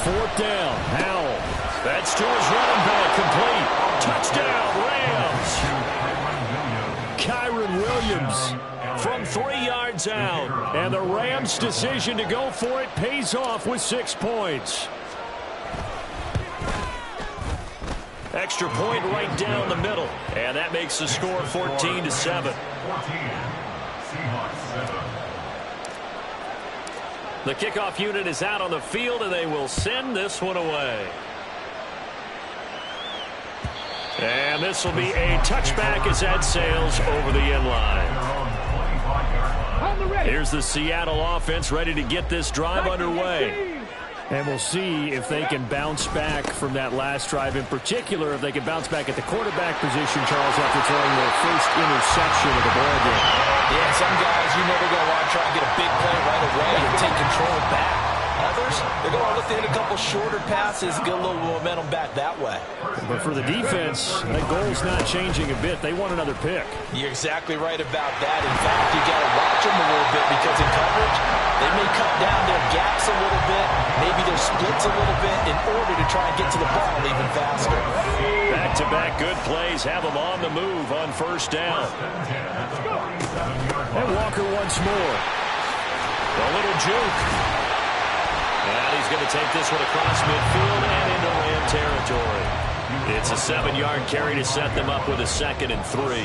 Fourth down, Howell. That's to his running back, complete. Touchdown, Rams. Kyron Williams from 3 yards out. And the Rams' decision to go for it pays off with 6 points. Extra point right down the middle. And that makes the score 14-7. The kickoff unit is out on the field, and they will send this one away. And this will be a touchback as that sails over the end line. Here's the Seattle offense ready to get this drive underway. And we'll see if they can bounce back from that last drive. In particular, if they can bounce back at the quarterback position, Charles, after throwing their first interception of the ball game. Yeah, some guys, you know they're going to want to try and get a big play right away and take control back. Others, they're going to look to hit a couple shorter passes, get a little momentum back that way. But for the defense, that goal's not changing a bit. They want another pick. You're exactly right about that. In fact, you got to watch them a little bit because in coverage, they may cut down their gaps a little bit, maybe their splits a little bit in order to try and get to the ball even faster. Back-to-back good plays have them on the move on 1st down. And Walker once more. A little juke. And he's going to take this one across midfield and into Ram territory. It's a 7-yard carry to set them up with a 2nd and 3.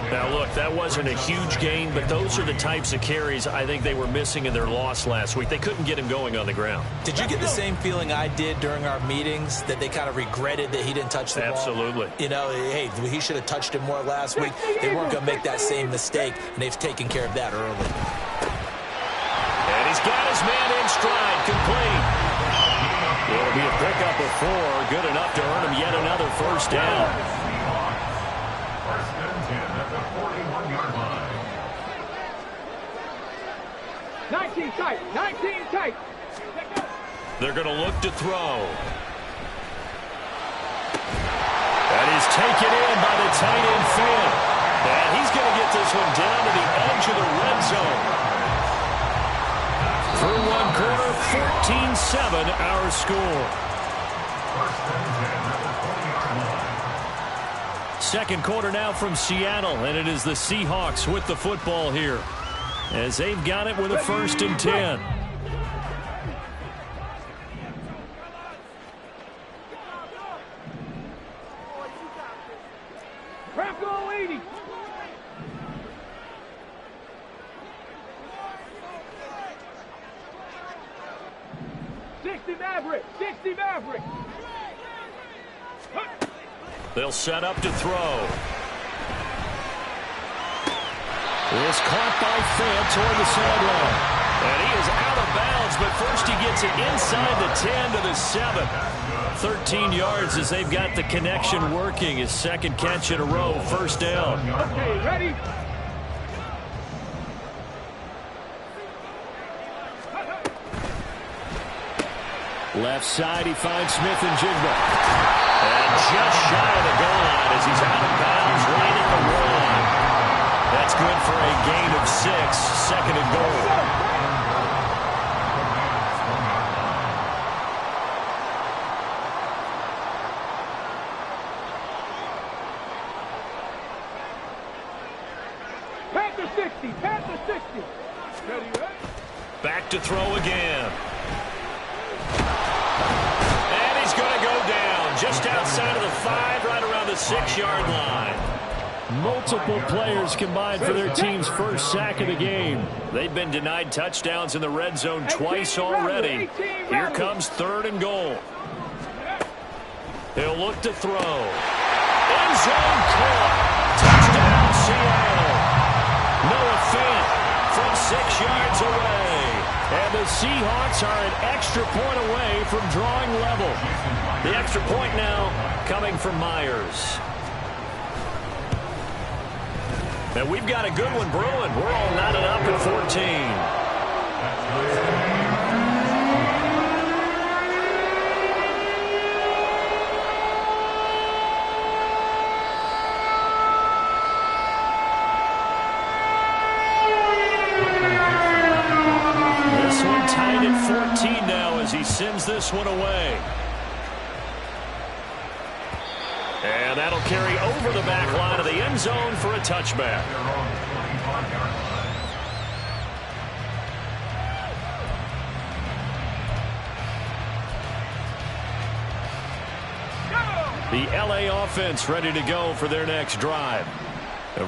Now, look, that wasn't a huge gain, but those are the types of carries I think they were missing in their loss last week. They couldn't get him going on the ground. Did you get the same feeling I did during our meetings, that they kind of regretted that he didn't touch the ball? Absolutely. You know, hey, he should have touched it more last week. They weren't going to make that same mistake, and they've taken care of that early. And he's got his man in stride, complete. It'll be a pickup of 4, good enough to earn him yet another 1st down. 1st and 10 at the 41-yard line. 19 tight, 19 tight. They're going to look to throw. That is taken in by the tight end Finn. And he's going to get this one down to the edge of the red zone. Through one quarter, 14-7 our score. 1st and 10 at the 20-yard line. Second quarter now from Seattle, and it is the Seahawks with the football here, as they've got it with a 1st and 10. Bronco 80. Maverick, 60 Maverick. They'll set up to throw. It's caught by Finn toward the sideline. And he is out of bounds, but first he gets gets it inside the 10 to the 7. 13 yards as they've got the connection working. His second catch in a row, first down. Okay, ready? Left side, he finds Smith and Jigba. And just shy of the goal line as he's out of bounds, right at the 1. That's good for a gain of 6, second and goal. Panther 60, Panther 60. Ready, right? Back to throw again. And he's going to go down just outside of the 5, right around the 6-yard line. Multiple players combined for their team's first sack of the game. They've been denied touchdowns in the red zone twice already. Here comes 3rd and goal. He'll look to throw. End zone caught. Touchdown, Seattle. Noah Fant from 6 yards away. And the Seahawks are an extra point away from drawing level. The extra point now coming from Myers. And we've got a good one brewing. We're all knotted up at 14. This one tied at 14 now as he sends this one away. And that'll carry over the back line of the end zone for a touchback. The LA offense ready to go for their next drive.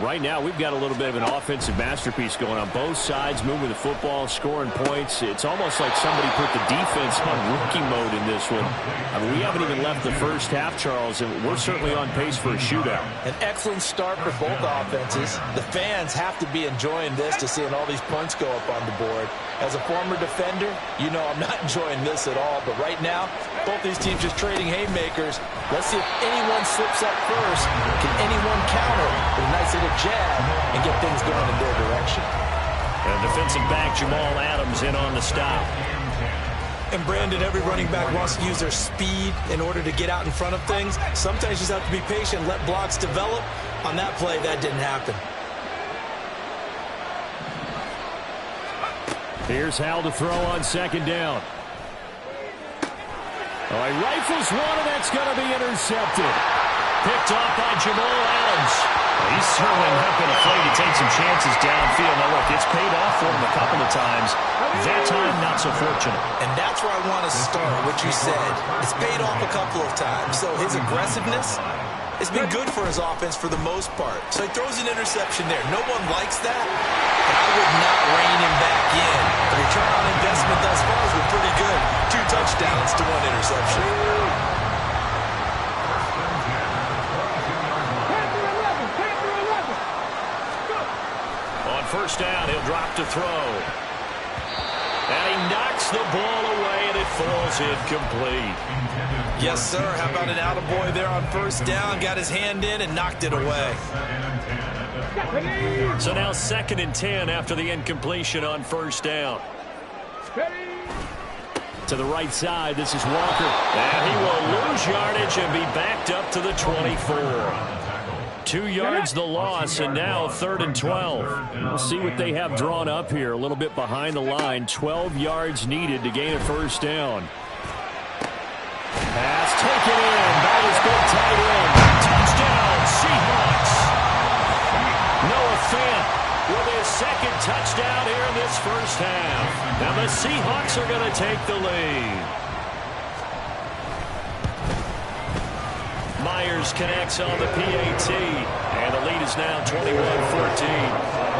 Right now, we've got a little bit of an offensive masterpiece going on both sides, moving the football, scoring points. It's almost like somebody put the defense on rookie mode in this one. I mean, we haven't even left the first half, Charles, and we're certainly on pace for a shootout. An excellent start for both offenses. The fans have to be enjoying this to seeing all these points go up on the board. As a former defender, you know I'm not enjoying this at all. But right now, both these teams just trading haymakers. Let's see if anyone slips up first. Can anyone counter with a nice little jab and get things going in their direction? And defensive back Jamal Adams in on the stop. And Brandon, every running back wants to use their speed in order to get out in front of things. Sometimes you just have to be patient, let blocks develop. On that play, that didn't happen. Here's Hal to throw on second down. Oh, he rifles one, and that's going to be intercepted. Picked off by Jamal Adams. He's certainly not been afraid to take some chances downfield. Now, look, it's paid off for him a couple of times. That time, not so fortunate. And that's where I want to start, what you said. It's paid off a couple of times. So his aggressiveness has been good for his offense for the most part. So he throws an interception there. No one likes that, but I would not rein him back in. The return on investment thus far has been pretty good. 2 touchdowns to 1 interception. On first down, he'll drop to throw. And he knocks the ball away, and it falls incomplete. Yes, sir. How about an attaboy there on first down? Got his hand in and knocked it away. So now 2nd and 10 after the incompletion on first down. To the right side, this is Walker. And he will lose yardage and be backed up to the 24. 2 yards the loss, and now 3rd and 12. We'll see what they have drawn up here. A little bit behind the line. 12 yards needed to gain a first down. Pass taken in by his big tight end. Touchdown, Seahawks. Noah Fant with his 2nd touchdown here in this first half. Now the Seahawks are going to take the lead. Myers connects on the PAT, and the lead is now 21-14.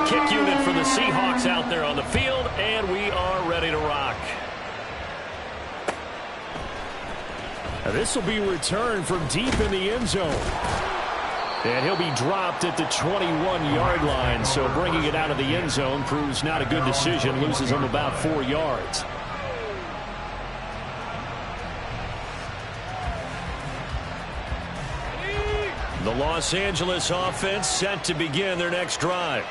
Kick unit for the Seahawks out there on the field, and we are ready to rock. Now this will be returned from deep in the end zone. And he'll be dropped at the 21-yard line. So bringing it out of the end zone proves not a good decision. Loses him about 4 yards. The Los Angeles offense set to begin their next drive.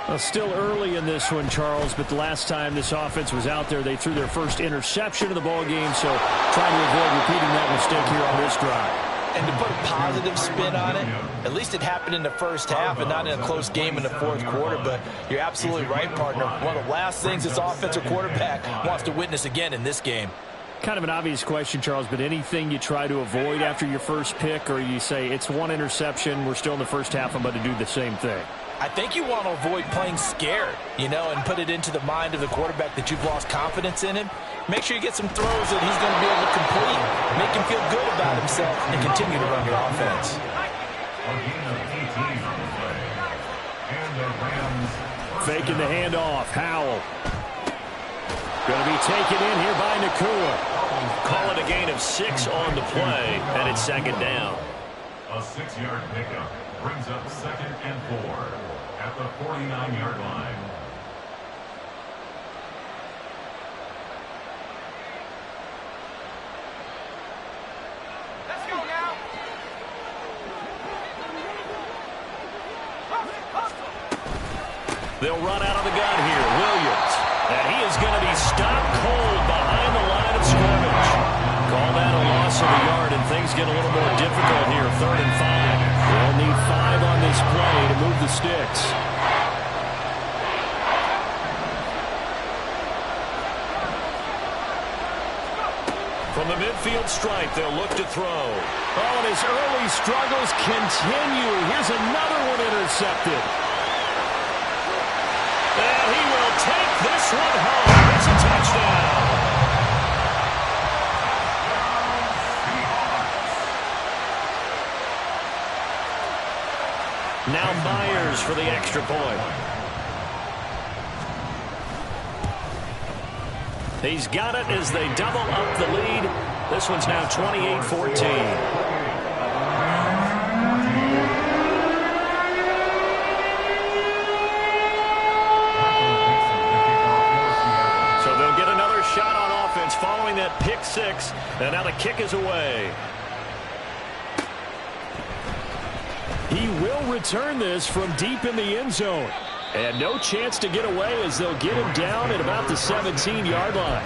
Well, still early in this one, Charles, but the last time this offense was out there, they threw their first interception of the ball game, so trying to avoid repeating that mistake here on this drive. And to put a positive spin on it, at least it happened in the first half and not in a close game in the fourth quarter, but you're absolutely right, partner. One of the last things this offensive quarterback wants to witness again in this game. Kind of an obvious question, Charles, but anything you try to avoid after your first pick, or you say it's one interception, we're still in the first half, I'm going to do the same thing? I think you want to avoid playing scared, and put it into the mind of the quarterback that you've lost confidence in him. Make sure you get some throws that he's going to be able to complete, make him feel good about himself, and continue to run your offense. Faking the handoff. Howell. Going to be taken in here by Nakua. Call it a gain of 6 on the play, and it's second down. A 6-yard pickup brings up 2nd and 4 at the 49-yard line. Let's go now. They'll run out of the gun here. Williams. And he is going to be stopped cold behind the line of scrimmage. Call that a loss of a yard, and things get a little more difficult here. 3rd and 5. They'll need 5 on this play to move the sticks. From the midfield stripe, they'll look to throw. Oh, and his early struggles continue. Here's another one intercepted. And he will take this one home. It's a touchdown. Now Myers for the extra point. He's got it as they double up the lead. This one's now 28-14. Shot on offense following that pick 6, and now the kick is away. He will return this from deep in the end zone, and no chance to get away as they'll get him down at about the 17-yard line.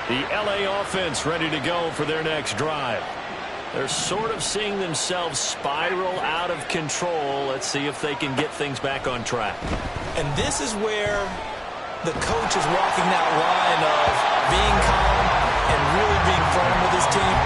The LA offense ready to go for their next drive. They're sort of seeing themselves spiral out of control. Let's see if they can get things back on track. And this is where the coach is walking that line of being calm and really being firm with his team.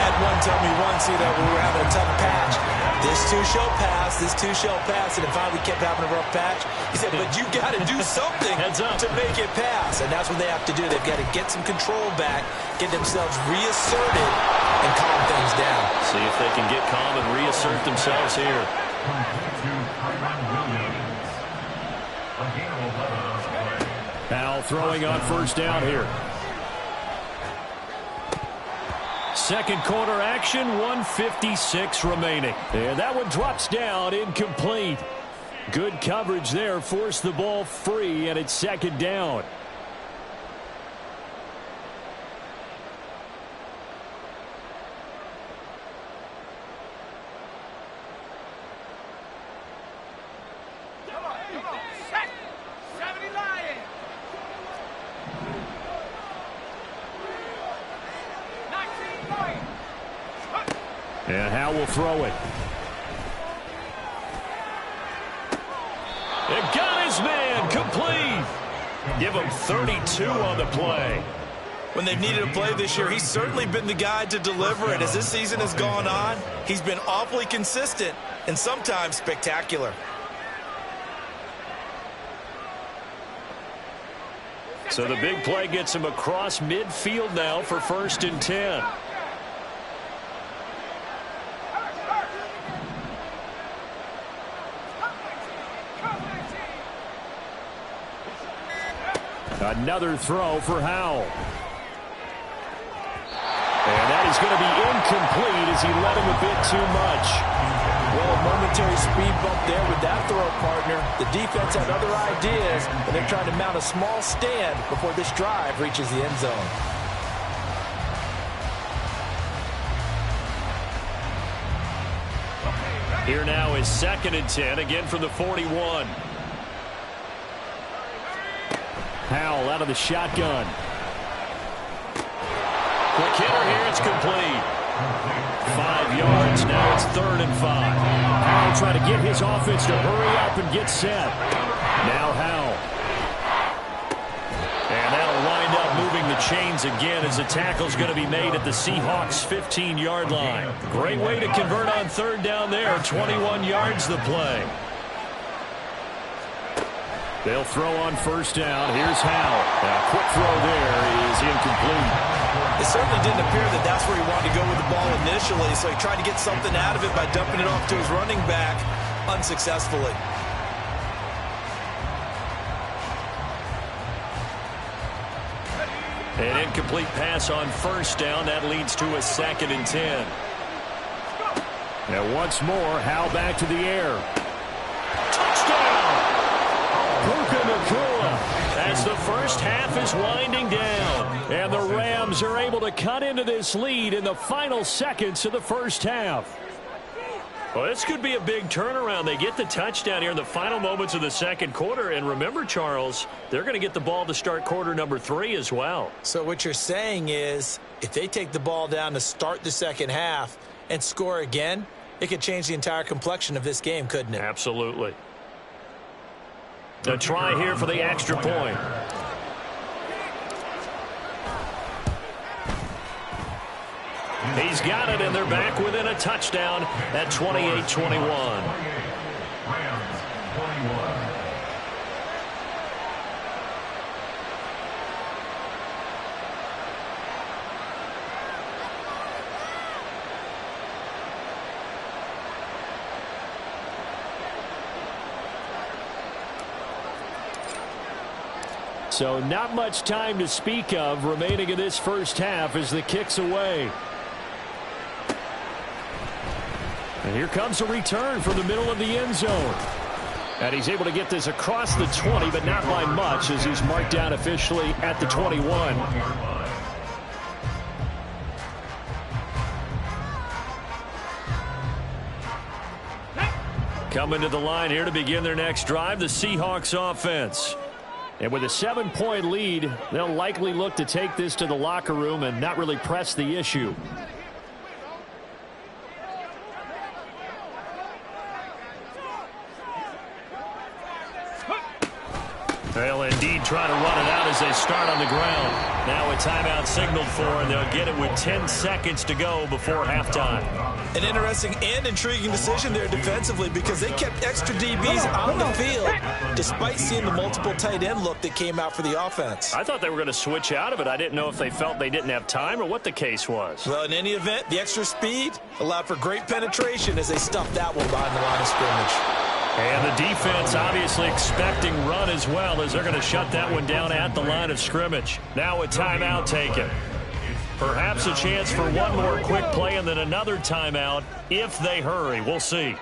Had one tell me once, we were having a tough patch. This too shall pass, this too shall pass. And finally we kept having a rough patch. He said, but you got to do something to make it pass. And that's what they have to do. They've got to get some control back, get themselves reasserted, and calm things down. See if they can get calm and reassert themselves here. Now throwing on first down here. Second quarter action, 1:56 remaining. And that one drops down, incomplete. Good coverage there, forced the ball free, and it's second down. And Howell will throw it. It got his man complete. Give him 32 on the play. When they've needed a play this year, he's certainly been the guy to deliver it. As this season has gone on, he's been awfully consistent and sometimes spectacular. So the big play gets him across midfield now for 1st and 10. Another throw for Howell. And that is going to be incomplete as he led him a bit too much. Well, a momentary speed bump there with that throw, partner. The defense had other ideas, and they're trying to mount a small stand before this drive reaches the end zone. Here now is 2nd and 10, again from the 41. Howell out of the shotgun. Quick hitter here, it's complete. 5 yards, now it's 3rd and 5. Howell trying to get his offense to hurry up and get set. Now Howell. And that'll wind up moving the chains again as the tackle's going to be made at the Seahawks' 15-yard line. Great way to convert on 3rd down there, 21 yards the play. They'll throw on 1st down. Here's Howell. A quick throw there is incomplete. It certainly didn't appear that that's where he wanted to go with the ball initially, so he tried to get something out of it by dumping it off to his running back unsuccessfully. An incomplete pass on 1st down. That leads to a 2nd and 10. Now once more, Howell back to the air. Touchdown! Puka Nacua as the first half is winding down. And the Rams are able to cut into this lead in the final seconds of the first half. Well, this could be a big turnaround. They get the touchdown here in the final moments of the 2nd quarter. And remember, Charles, they're going to get the ball to start quarter number 3 as well. So what you're saying is if they take the ball down to start the 2nd half and score again, it could change the entire complexion of this game, couldn't it? Absolutely. A try here for the extra point. He's got it, and they're back within a touchdown at 28-21. Rams 21. So not much time to speak of remaining in this first half as the kick's away. And here comes a return from the middle of the end zone. And he's able to get this across the 20, but not by much as he's marked down officially at the 21. Coming to the line here to begin their next drive, the Seahawks offense. And with a 7-point lead, they'll likely look to take this to the locker room and not really press the issue. They'll indeed try to run it out as they start on the ground. Now a timeout signaled for, and they'll get it with 10 seconds to go before halftime. An interesting and intriguing decision there defensively because they kept extra DBs on the field despite seeing the multiple tight end look that came out for the offense. I thought they were going to switch out of it. I didn't know if they felt they didn't have time or what the case was. Well, in any event, the extra speed allowed for great penetration as they stuffed that one behind the line of scrimmage. And the defense obviously expecting run as well as they're going to shut that one down at the line of scrimmage. Now a timeout taken. Perhaps a chance for one more quick play and then another timeout if they hurry. We'll see.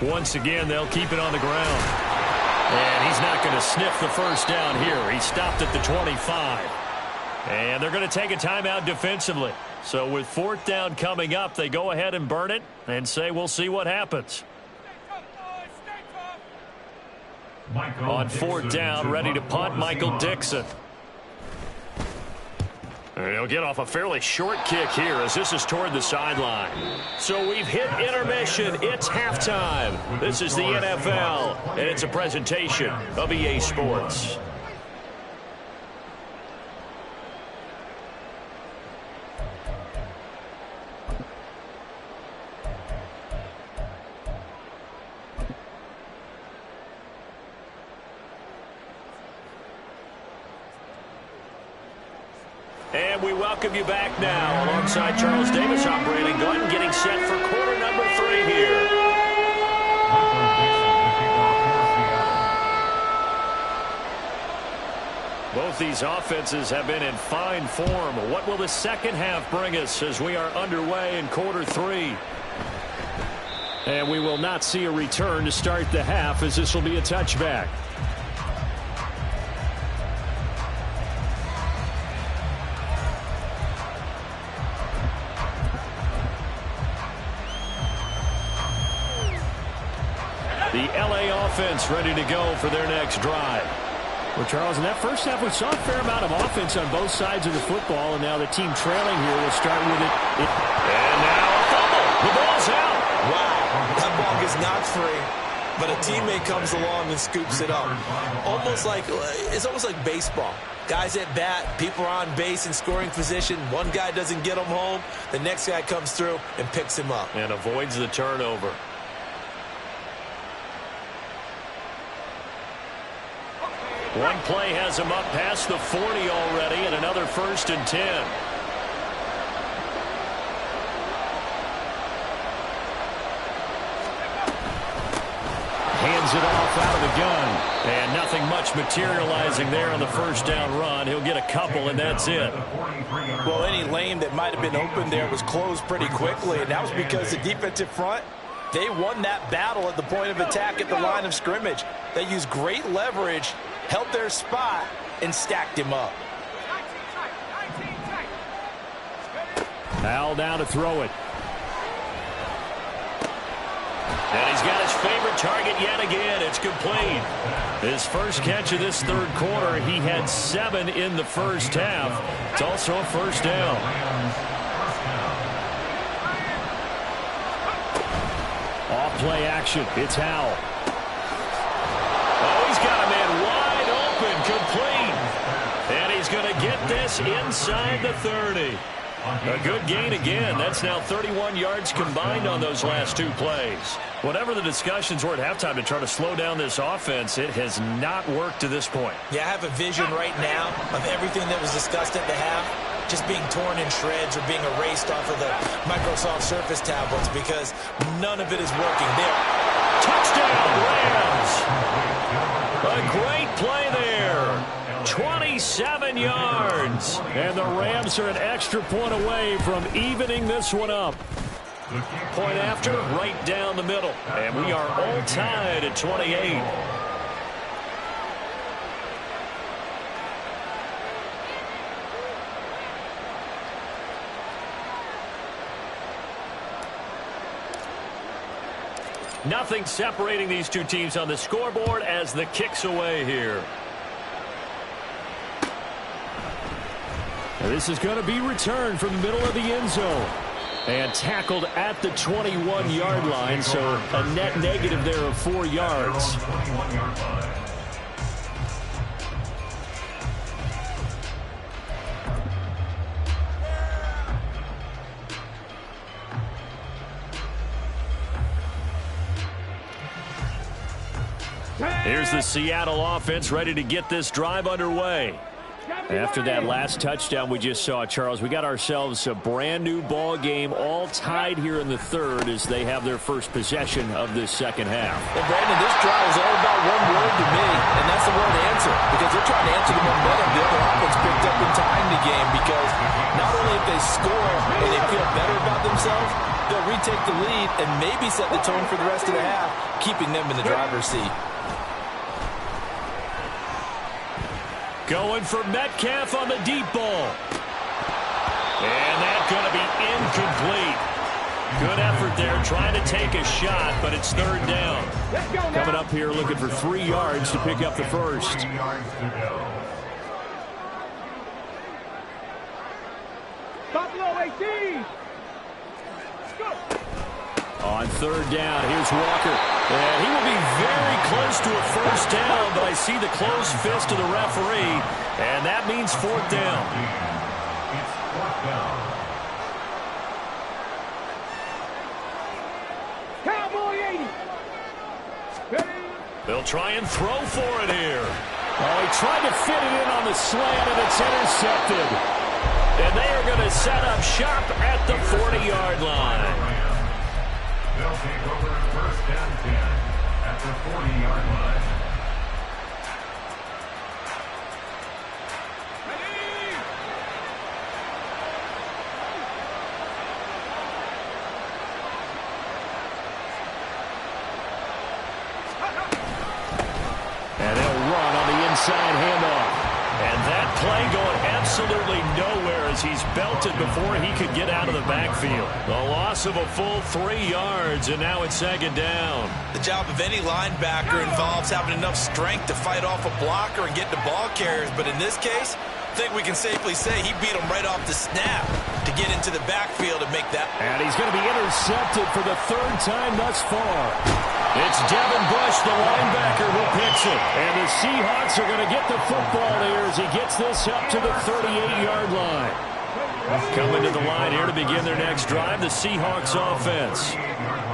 Once again, they'll keep it on the ground. And he's not going to sniff the first down here. He stopped at the 25. And they're going to take a timeout defensively. So with 4th down coming up, they go ahead and burn it and say we'll see what happens. On 4th down, ready to punt, Michael Dixon. And he'll get off a fairly short kick here as this is toward the sideline. So we've hit intermission. It's halftime. This is the NFL, and it's a presentation of EA Sports. And we welcome you back now. Alongside Charles Davis, I'm Brandon Gutton, getting set for quarter number 3 here. Both these offenses have been in fine form. What will the second half bring us as we are underway in quarter 3? And we will not see a return to start the half, as this will be a touchback. The LA offense ready to go for their next drive. Well, Charles, in that first half, we saw a fair amount of offense on both sides of the football, and now the team trailing here will start with it. And now a fumble. The ball's out. Wow, that ball gets knocked free, but a teammate comes along and scoops it up. It's almost like baseball. Guys at bat, people are on base in scoring position. One guy doesn't get him home. The next guy comes through and picks him up. And avoids the turnover. One play has him up past the 40 already, and another 1st and 10. Hands it off out of the gun. And nothing much materializing there on the first down run. He'll get a couple, and that's it. Well, any lane that might have been open there was closed pretty quickly, and that was because the defensive front, they won that battle at the point of attack at the line of scrimmage. They used great leverage, held their spot, and stacked him up. Al down to throw it. And he's got his favorite target yet again. It's complete. His first catch of this third quarter. He had 7 in the first half. It's also a first down. Off play action. It's Howell. Oh, he's got a man wide open, complete. And he's going to get this inside the 30. A good gain again. That's now 31 yards combined on those last 2 plays. Whatever the discussions were at halftime to try to slow down this offense, it has not worked to this point. Yeah, I have a vision right now of everything that was discussed at the half just being torn in shreds or being erased off of the Microsoft Surface tablets because none of it is working. There. Touchdown, Rams. A great play there. 27 yards. And the Rams are an extra point away from evening this one up. Point after, right down the middle. And we are all tied at 28. Nothing separating these two teams on the scoreboard as the kick's away here. And this is going to be returned from the middle of the end zone. And tackled at the 21-yard line, so a net negative there of 4 yards. Here's the Seattle offense ready to get this drive underway. After that last touchdown we just saw, Charles, we got ourselves a brand new ball game, all tied here in the third as they have their first possession of this second half. And Brandon, this drive is all about one word to me, and that's the word answer, because they're trying to answer the momentum the other offense picked up in tying the game, because not only if they score and they feel better about themselves, they'll retake the lead and maybe set the tone for the rest of the half, keeping them in the driver's seat. Going for Metcalf on the deep ball. And that's going to be incomplete. Good effort there, trying to take a shot, but it's third down. Coming up here looking for 3 yards to pick up the first. Buffalo 18. On third down, here's Walker. And he will be very close to a first down, but I see the closed fist of the referee, and that means fourth down. It's fourth down. Cowboy 80. They'll try and throw for it here. Oh, he tried to fit it in on the slant, and it's intercepted. And they are going to set up shop at the 40-yard line. They'll take over first and 10 at the 40-yard line. inside handoff. And that play going absolutely nowhere as he's belted before he could get out of the backfield. The loss of a full 3 yards, and now it's second down. The job of any linebacker involves having enough strength to fight off a blocker and get the ball carriers. But in this case, I think we can safely say he beat him right off the snap to get into the backfield and make that. And he's going to be intercepted for the 3rd time thus far. It's Devin Bush, the linebacker, who picks it. And the Seahawks are going to get the football here as he gets this up to the 38-yard line. Coming to the line here to begin their next drive, the Seahawks offense.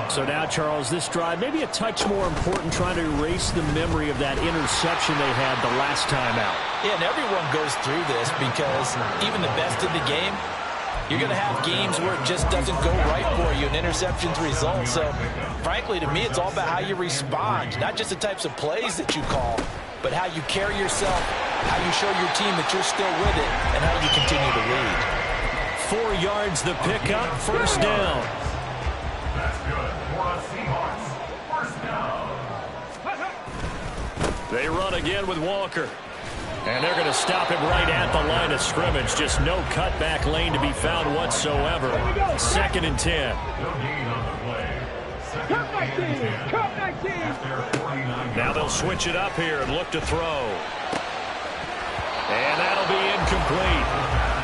So now, Charles, this drive maybe a touch more important, trying to erase the memory of that interception they had the last time out. Yeah, and everyone goes through this because even the best in the game, you're going to have games where it just doesn't go right for you, and interceptions result. So, frankly, to me, it's all about how you respond, not just the types of plays that you call, but how you carry yourself, how you show your team that you're still with it, and how you continue to lead. 4 yards the pickup, first down. That's good for the Seahawks. First down. They run again with Walker. And they're going to stop him right at the line of scrimmage. Just no cutback lane to be found whatsoever. 2nd and 10. Now they'll switch it up here and look to throw. And that'll be incomplete.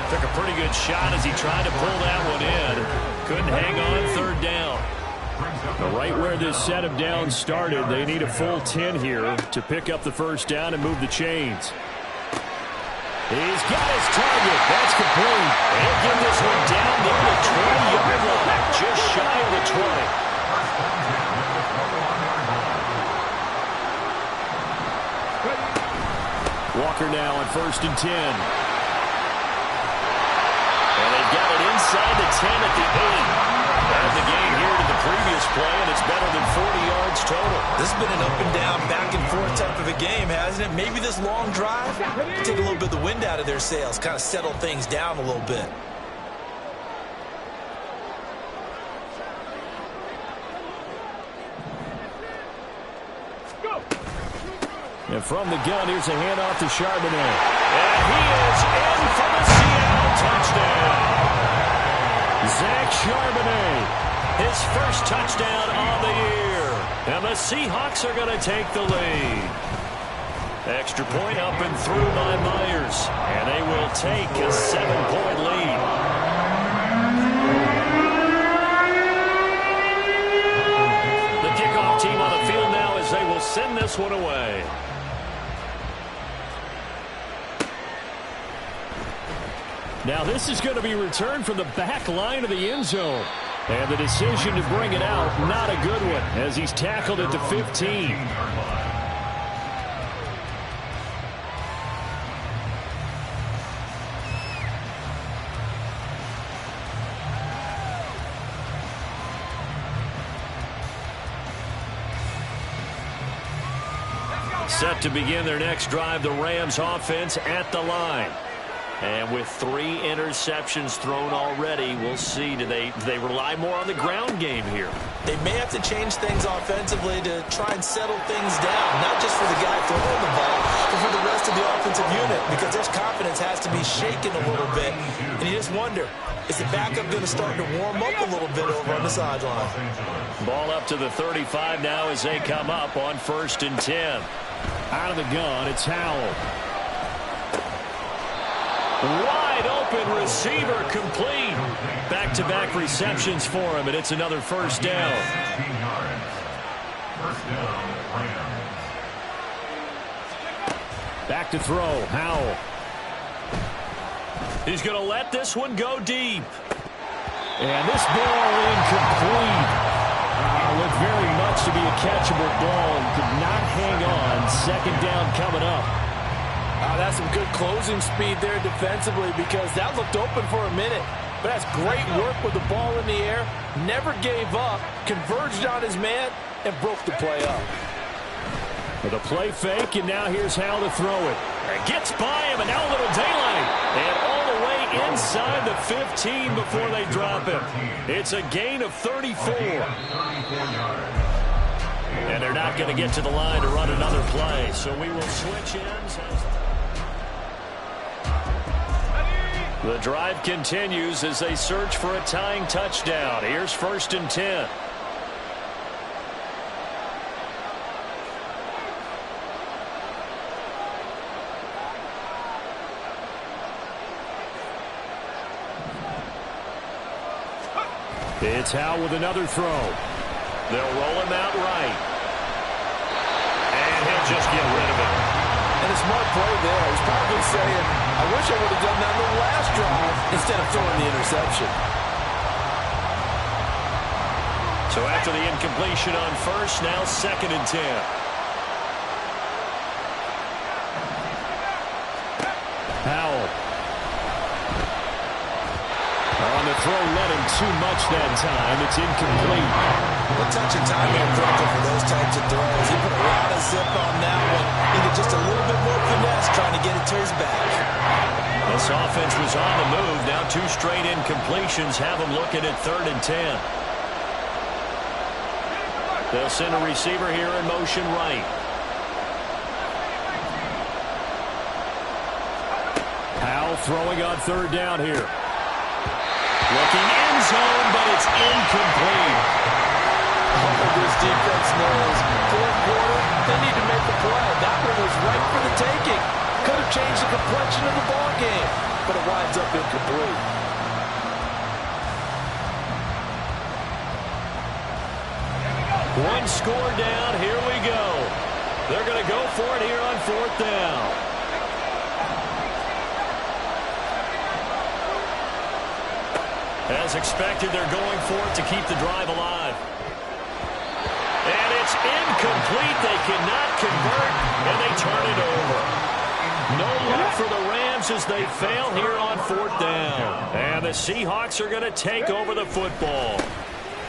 Took a pretty good shot as he tried to pull that one in. Couldn't hang on, 3rd down. Right where this set of downs started, they need a full 10 here to pick up the first down and move the chains. He's got his target. That's complete. He'll get this one down near the 20-yard line, just shy of the 20. Walker now on 1st and 10. And they've got it inside the 10 at the 8. And the gain here to the previous play, and it's better than 40 yards total. This has been an up and down, back and forth type of a game, hasn't it? Maybe this long drive take a little bit of the wind out of their sails, kind of settle things down a little bit. And from the gun, here's a handoff to Charbonnet. And he is in for the Seattle touchdown. Zach Charbonnet, his first touchdown on the year. And the Seahawks are going to take the lead. Extra point up and through by Myers. And they will take a 7-point lead. The kickoff team on the field now as they will send this one away. Now this is going to be returned from the back line of the end zone. And the decision to bring it out, not a good one, as he's tackled at the 15. Set to begin their next drive, the Rams offense at the line. And with 3 interceptions thrown already, we'll see. Do they rely more on the ground game here? They may have to change things offensively to try and settle things down, not just for the guy throwing the ball, but for the rest of the offensive unit, because their confidence has to be shaken a little bit. And you just wonder, is the backup going to start to warm up a little bit over on the sideline? Ball up to the 35 now as they come up on 1st and 10. Out of the gun, it's Howell. Wide open receiver, complete. Back-to-back receptions for him, and it's another first down. Back to throw, Howell. He's going to let this one go deep. And this ball incomplete. Looked very much to be a catchable ball and could not hang on. 2nd down coming up. That's some good closing speed there defensively, because that looked open for a minute. But that's great work with the ball in the air. Never gave up, converged on his man, and broke the play up. With a play fake, and now here's how to throw it. It gets by him, and now a little daylight. And all the way inside the 15 before they drop him. It's a gain of 34. And they're not going to get to the line to run another play. So we will switch ends. The drive continues as they search for a tying touchdown. Here's 1st and 10. It's Howell with another throw. They'll roll him out right. And he'll just get rid of it. And a smart play there. He's probably saying, I wish I would have done that in the last drive instead of throwing the interception. So after the incompletion on 1st, now 2nd and 10. Howell. On the throw, led him too much that time. It's incomplete. A touch of timing critical for those types of throws. He put a lot of zip on that one. Needed just a little bit more finesse trying to get it to his back. This offense was on the move. Now 2 straight incompletions have them looking at 3rd and 10. They'll send a receiver here in motion right. Howell throwing on 3rd down here. Looking end zone, but it's incomplete. This defense knows 4th quarter, they need to make the play. That one was right for the taking. Could have changed the complexion of the ball game, but it winds up incomplete. One score down. Here we go. They're going to go for it here on 4th down. As expected, they're going for it to keep the drive alive. And it's incomplete. They cannot convert, and they turn it over. No luck for the Rams as they fail here on 4th down. And the Seahawks are going to take over the football.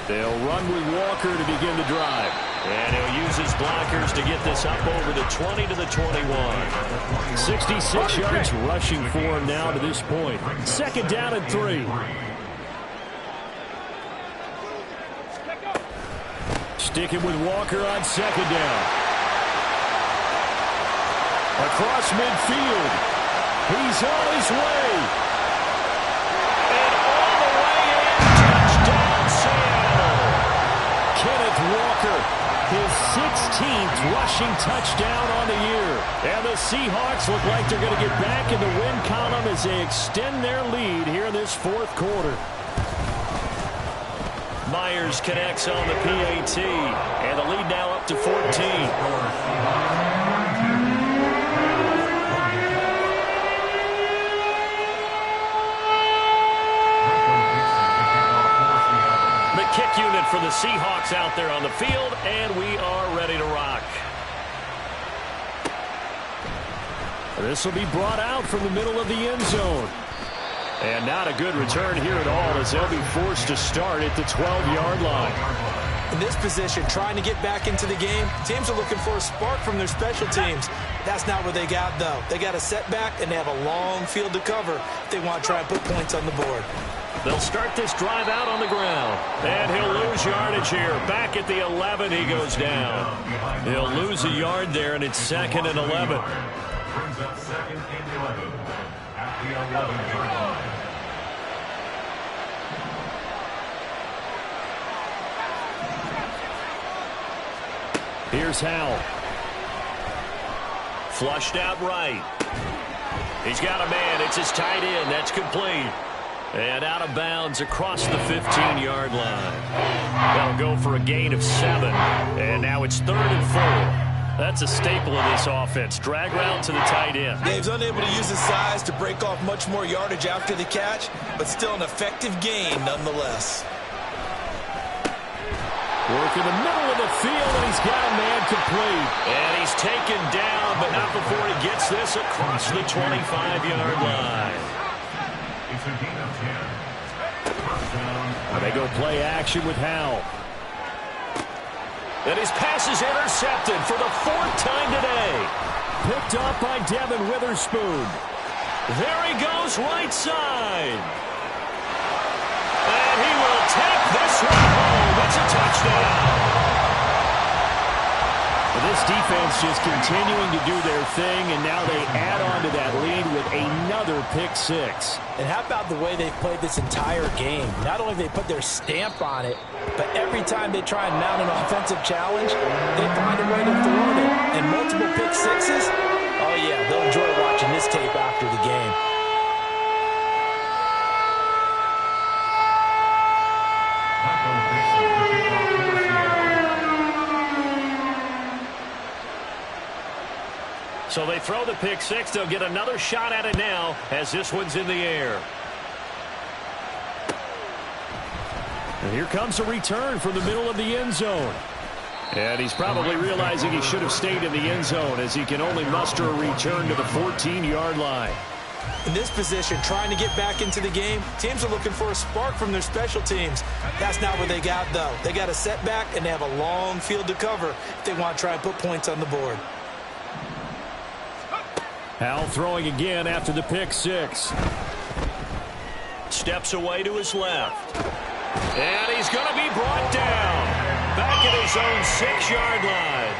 They'll run with Walker to begin the drive. And he'll use his blockers to get this up over the 20 to the 21. 66 yards rushing for him now to this point. 2nd down and 3. Sticking with Walker on 2nd down. Across midfield. He's on his way. And all the way in. Touchdown, Seattle. Kenneth Walker, his 16th rushing touchdown on the year. And the Seahawks look like they're going to get back in the win column as they extend their lead here in this 4th quarter. Myers connects on the PAT, and the lead now up to 14. The kick unit for the Seahawks out there on the field, and we are ready to rock. This will be brought out from the middle of the end zone. And not a good return here at all as they'll be forced to start at the 12-yard line. In this position, trying to get back into the game, teams are looking for a spark from their special teams. That's not what they got, though. They got a setback, and they have a long field to cover if they want to try and put points on the board. They'll start this drive out on the ground. And he'll lose yardage here. Back at the 11, he goes down. He'll lose a yard there, and it's 2nd and 11. Brings up 2nd and 11 at the 11-yard line. Here's Howell. Flushed out right. He's got a man. It's his tight end. That's complete. And out of bounds across the 15-yard line. That'll go for a gain of 7. And now it's 3rd and 4. That's a staple of this offense. Drag route to the tight end. Dave's unable to use his size to break off much more yardage after the catch, but still an effective gain nonetheless. Work in the middle of the field, and he's got a man complete. And he's taken down, but not before he gets this across the 25-yard line. It's a gain of 10. First down. And they go play action with Howell. And his pass is intercepted for the 4th time today. Picked up by Devin Witherspoon. There he goes right side. And he will take this one home. It's a touchdown. This defense just continuing to do their thing, and now they add on to that lead with another pick six. And how about the way they've played this entire game? Not only have they put their stamp on it, but every time they try and mount an offensive challenge, they find a way to thwart it. And multiple pick sixes, oh yeah, they'll enjoy watching this tape after the game. So they throw the pick six. They'll get another shot at it now as this one's in the air. And here comes a return from the middle of the end zone. And he's probably realizing he should have stayed in the end zone as he can only muster a return to the 14-yard line. In this position, trying to get back into the game, teams are looking for a spark from their special teams. That's not what they got, though. They got a setback, and they have a long field to cover if they want to try and put points on the board. Howell throwing again after the pick six. Steps away to his left. And he's going to be brought down. Back at his own 6-yard line.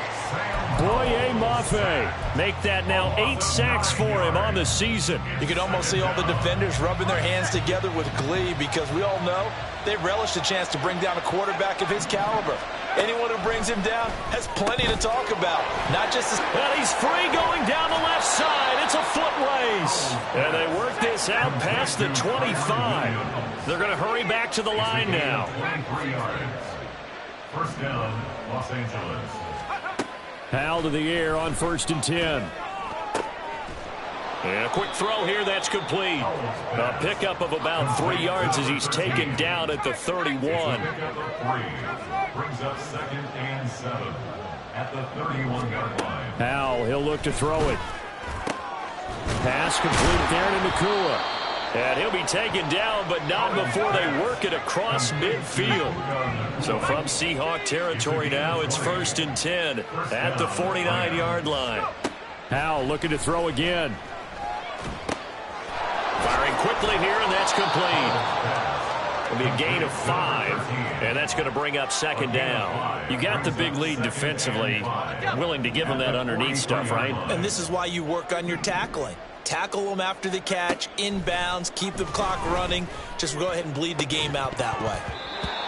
Boye Mafe make that now 8 sacks for him on the season. You can almost see all the defenders rubbing their hands together with glee because we all know they relish the chance to bring down a quarterback of his caliber. Anyone who brings him down has plenty to talk about. Not just his... And he's free going down the left side. It's a foot race. And they work this out past the 25. They're going to hurry back to the line now. 23 yards. First down, Los Angeles. Howell to the air on 1st and 10. And a quick throw here, that's complete. A pickup of about 3 yards as he's taken down at the 31. Brings up 2nd and 7 at the 31-yard line. Howell, he'll look to throw it. Pass complete there to Nakua. And he'll be taken down, but not before they work it across midfield. So from Seahawk territory now, it's 1st and 10 at the 49-yard line. Howell looking to throw again. Firing quickly here, and that's complete. It'll be a gain of 5, and that's going to bring up 2nd down. You got the big lead defensively. Willing to give them that underneath stuff, right? And this is why you work on your tackling. Tackle them after the catch, inbounds, keep the clock running. Just go ahead and bleed the game out that way.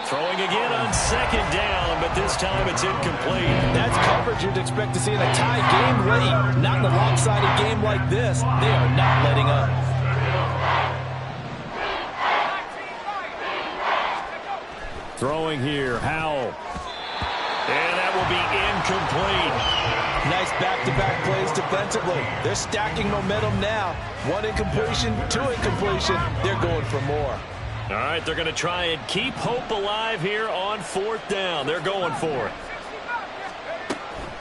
Throwing again on 2nd down, but this time it's incomplete. That's coverage you'd expect to see in a tie game late. Not in a lopsided game like this. They are not letting up. Throwing here, Howell. And that will be incomplete. Nice back-to-back plays defensively. They're stacking momentum now. 1 incompletion, 2 incompletion. They're going for more. All right, they're going to try and keep hope alive here on 4th down. They're going for it.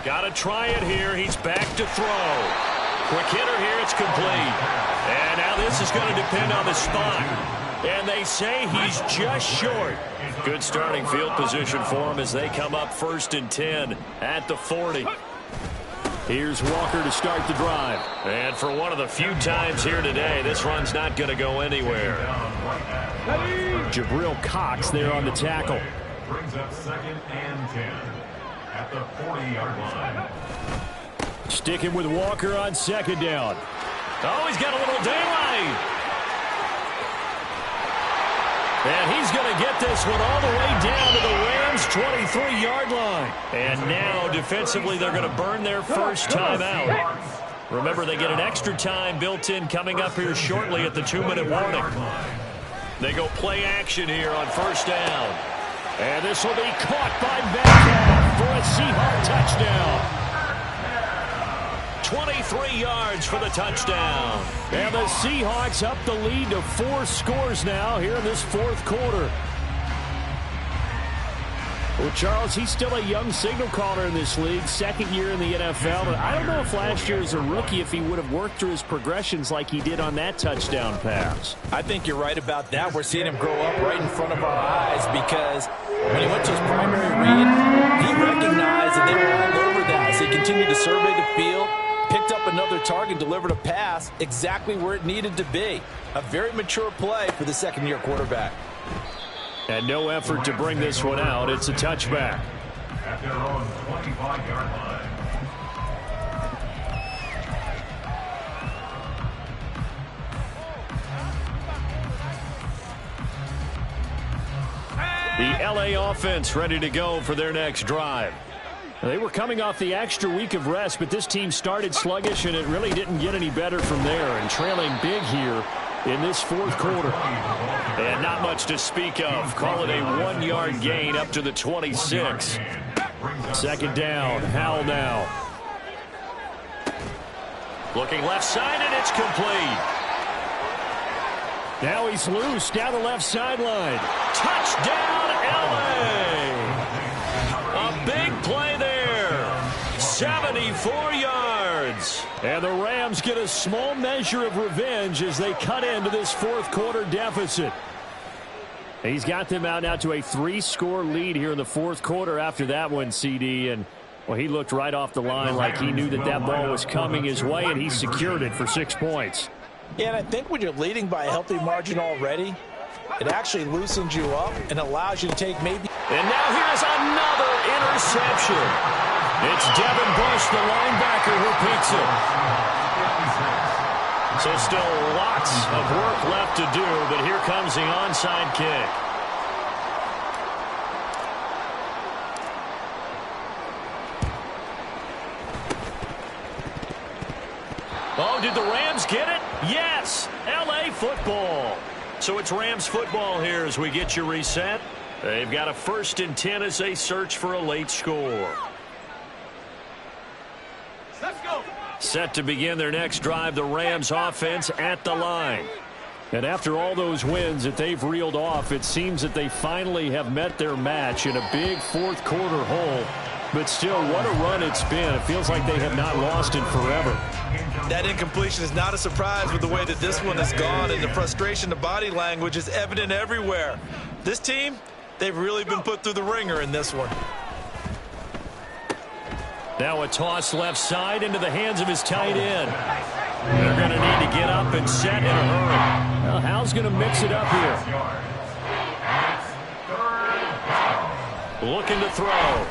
Got to try it here. He's back to throw. Quick hitter here. It's complete. And now this is going to depend on the spot. And they say he's just short. Good starting field position for him as they come up 1st and 10 at the 40. Here's Walker to start the drive. And for one of the few times here today, this run's not going to go anywhere. Jabril Cox there on the tackle. Brings up 2nd and 10 at the 40-yard line. Sticking with Walker on 2nd down. Oh, he's got a little daylight. And he's going to get this one all the way down to the Rams' 23-yard line. And now, defensively, they're going to burn their first time out. Remember, they get an extra time built in coming up here shortly at the 2-minute warning. They go play action here on 1st down. And this will be caught by Metcalf for a Seahawk touchdown. 23 yards for the touchdown. And the Seahawks up the lead to 4 scores now here in this 4th quarter. Well, Charles, he's still a young signal caller in this league, 2nd year in the NFL. But I don't know if last year as a rookie if he would have worked through his progressions like he did on that touchdown pass. I think you're right about that. We're seeing him grow up right in front of our eyes because when he went to his primary read, he recognized that they were all over that as he continued to survey the field. Picked up another target, delivered a pass exactly where it needed to be. A very mature play for the 2nd-year quarterback. And no effort to bring this one out. It's a touchback. At their own 25-yard line. The LA offense ready to go for their next drive. They were coming off the extra week of rest, but this team started sluggish, and it really didn't get any better from there, and trailing big here in this fourth quarter. And not much to speak of. Call it a 1-yard gain up to the 26. Second down, Howell now. Looking left side, and it's complete. Now he's loose down the left sideline. Touchdown, LA! A big play there. 74 yards. And the Rams get a small measure of revenge as they cut into this fourth quarter deficit. He's got them out now to a 3-score lead here in the fourth quarter after that one, CD. And, well, he looked right off the line like he knew that that ball was coming his way, and he secured it for 6 points. Yeah, and I think when you're leading by a healthy margin already, it actually loosens you up and allows you to take maybe. And now here's another interception. It's Devin Bush, the linebacker, who peaks it. So still lots of work left to do, but here comes the onside kick. Oh, did the Rams get it? Yes, LA football. So it's Rams football here as we get you reset. They've got a 1st and 10 as they search for a late score. Let's go. Set to begin their next drive, the Rams offense at the line. And after all those wins that they've reeled off, it seems that they finally have met their match in a big fourth quarter hole. But still, what a run it's been. It feels like they have not lost in forever. That incompletion is not a surprise with the way that this one has gone, and the frustration, the body language is evident everywhere. This team, they've really been put through the ringer in this one. Now a toss left side into the hands of his tight end. They're going to need to get up and set in a hurry. Well, Howell's going to mix it up here. Looking to throw.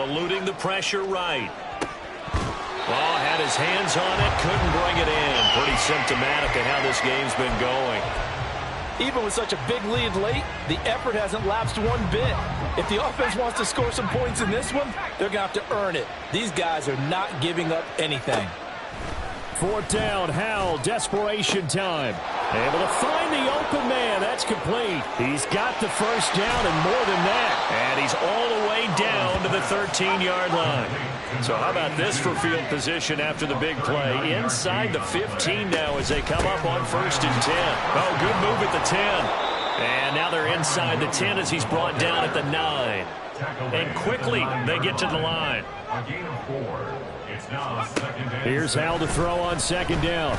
Eluding the pressure right. Oh, had his hands on it, couldn't bring it in. Pretty symptomatic of how this game's been going. Even with such a big lead late, the effort hasn't lapsed one bit. If the offense wants to score some points in this one, they're going to have to earn it. These guys are not giving up anything. Fourth down, Howell, desperation time. Able to find the open man. That's complete. He's got the first down and more than that. And he's all the way down to the 13-yard line. So how about this for field position after the big play? Inside the 15 now as they come up on 1st and 10. Oh, good move at the 10. And now they're inside the 10 as he's brought down at the 9. And quickly they get to the line. A gain of 4. It's now 2nd and Here's Howell to throw on 2nd down.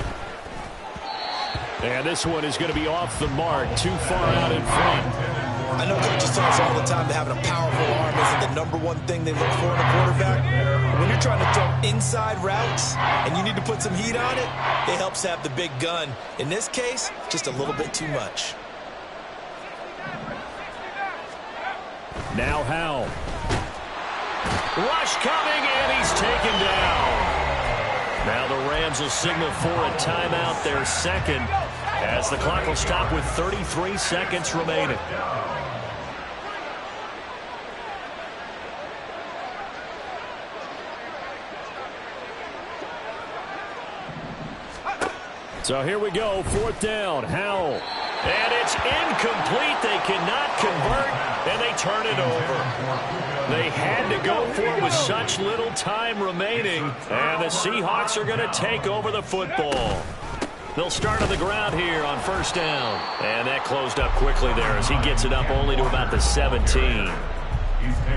And this one is going to be off the mark, too far out in front. I know coaches tell us all the time that having a powerful arm isn't the #1 thing they look for in a quarterback. But when you're trying to throw inside routes and you need to put some heat on it, it helps have the big gun. In this case, just a little bit too much. Now Howell. Rush coming, and he's taken down. Now the Rams will signal for a timeout, their second, as the clock will stop with 33 seconds remaining. So here we go, 4th down, Howell. And it's incomplete. They cannot convert, and they turn it over. They had to go for it with such little time remaining, and the Seahawks are going to take over the football. They'll start on the ground here on 1st down. And that closed up quickly there as he gets it up only to about the 17.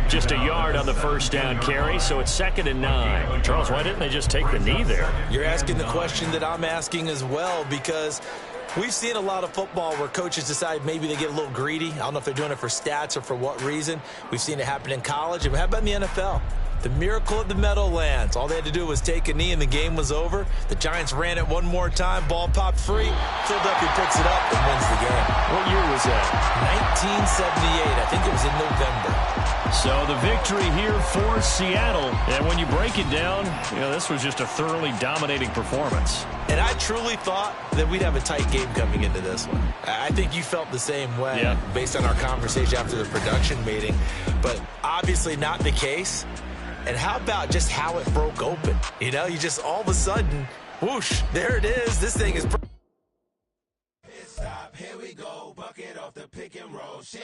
Just a yard on the 1st down carry, so it's 2nd and 9. Charles, why didn't they just take the knee there? You're asking the question that I'm asking as well, because we've seen a lot of football where coaches decide maybe they get a little greedy. I don't know if they're doing it for stats or for what reason. We've seen it happen in college, and how about in the NFL? The miracle of the Meadowlands. All they had to do was take a knee, and the game was over. The Giants ran it one more time. Ball popped free. Philadelphia picks it up and wins the game. What year was that? 1978. I think it was in November. So the victory here for Seattle. And when you break it down, this was just a thoroughly dominating performance. And I truly thought that we'd have a tight game coming into this one. I think you felt the same way based on our conversation after the production meeting. But obviously not the case. And how about just how it broke open? You just all of a sudden, whoosh, there it is. This thing is... Stop, here we go, bucket off the pick and roll. Shit,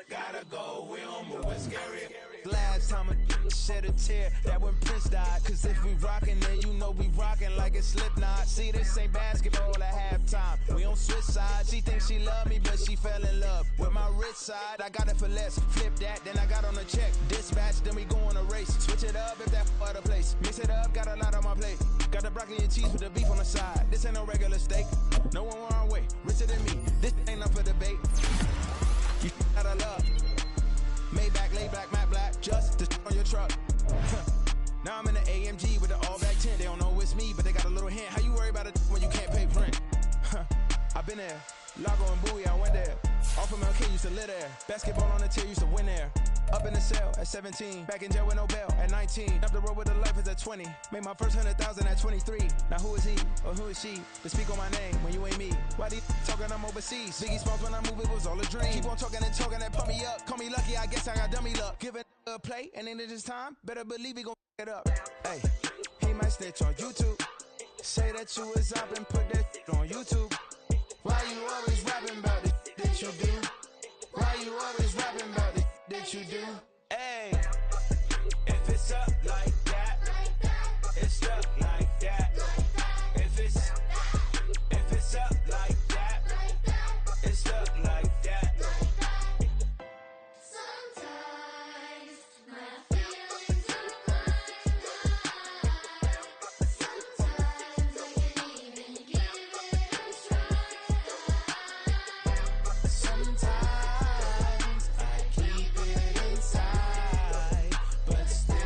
gotta go, we don't move, it's scary. Last time I shed a tear, that when Prince died. Cause if we rockin', then we rockin' like a Slipknot. See, this ain't basketball at halftime. We on switch sides. She thinks she love me, but she fell in love with my rich side. I got it for less. Flip that, then I got on a check. Dispatch, then we go on a race. Switch it up if that other place. Mix it up, got a lot on my plate. Got the broccoli and cheese with the beef on the side. This ain't no regular steak. No one wrong way. Richer than me. This ain't up for debate. You gotta love. Maybach, lay back, matte black. Just to on your truck. Now I'm in the AMG with the all-black tent. They don't know it's me, but they got a little hint. How you worry about it when you can't pay rent? I've been there. Lago and Bowie, I went there. Off of MLK, used to live there. Basketball on the tier, used to win there. Up in the cell at 17. Back in jail with no bail at 19. Up the road with the life is at 20. Made my first 100,000 at 23. Now who is he or who is she to speak on my name when you ain't me? Why they talking I'm overseas? Biggie Smalls when I move, it was all a dream. Keep on talking and pump me up. Call me lucky, I guess I got dummy luck. Give it a play and then it's time. Better believe we gon' it up. Hey, he might snitch on YouTube. Say that you was up and put that on YouTube. Why you always rapping about it that you do? Why you always rapping about it that you do? Hey, if it's up like that, it's up like that. If it's up like that, it's up like that. Sometimes my feelings are mine. Sometimes I can't even give it a try. Sometimes I keep it inside, but still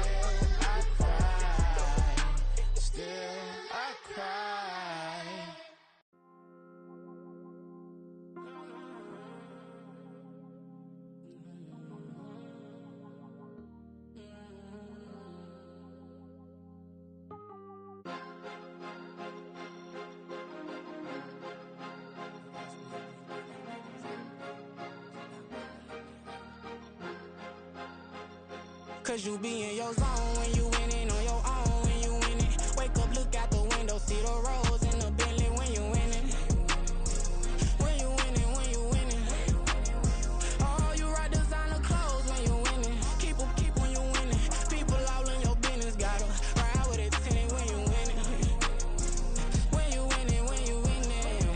I cry. Still I cry. Cause you be in your zone when you winning on your own when you winning. Wake up, look out the window, see the rose in the Bentley when you winning. When you winning, when you winning. Oh, you rock designer clothes when you winning. Keep when you winning. People all in your business, gotta ride with it tinted when you winning. When you winning, when you winning.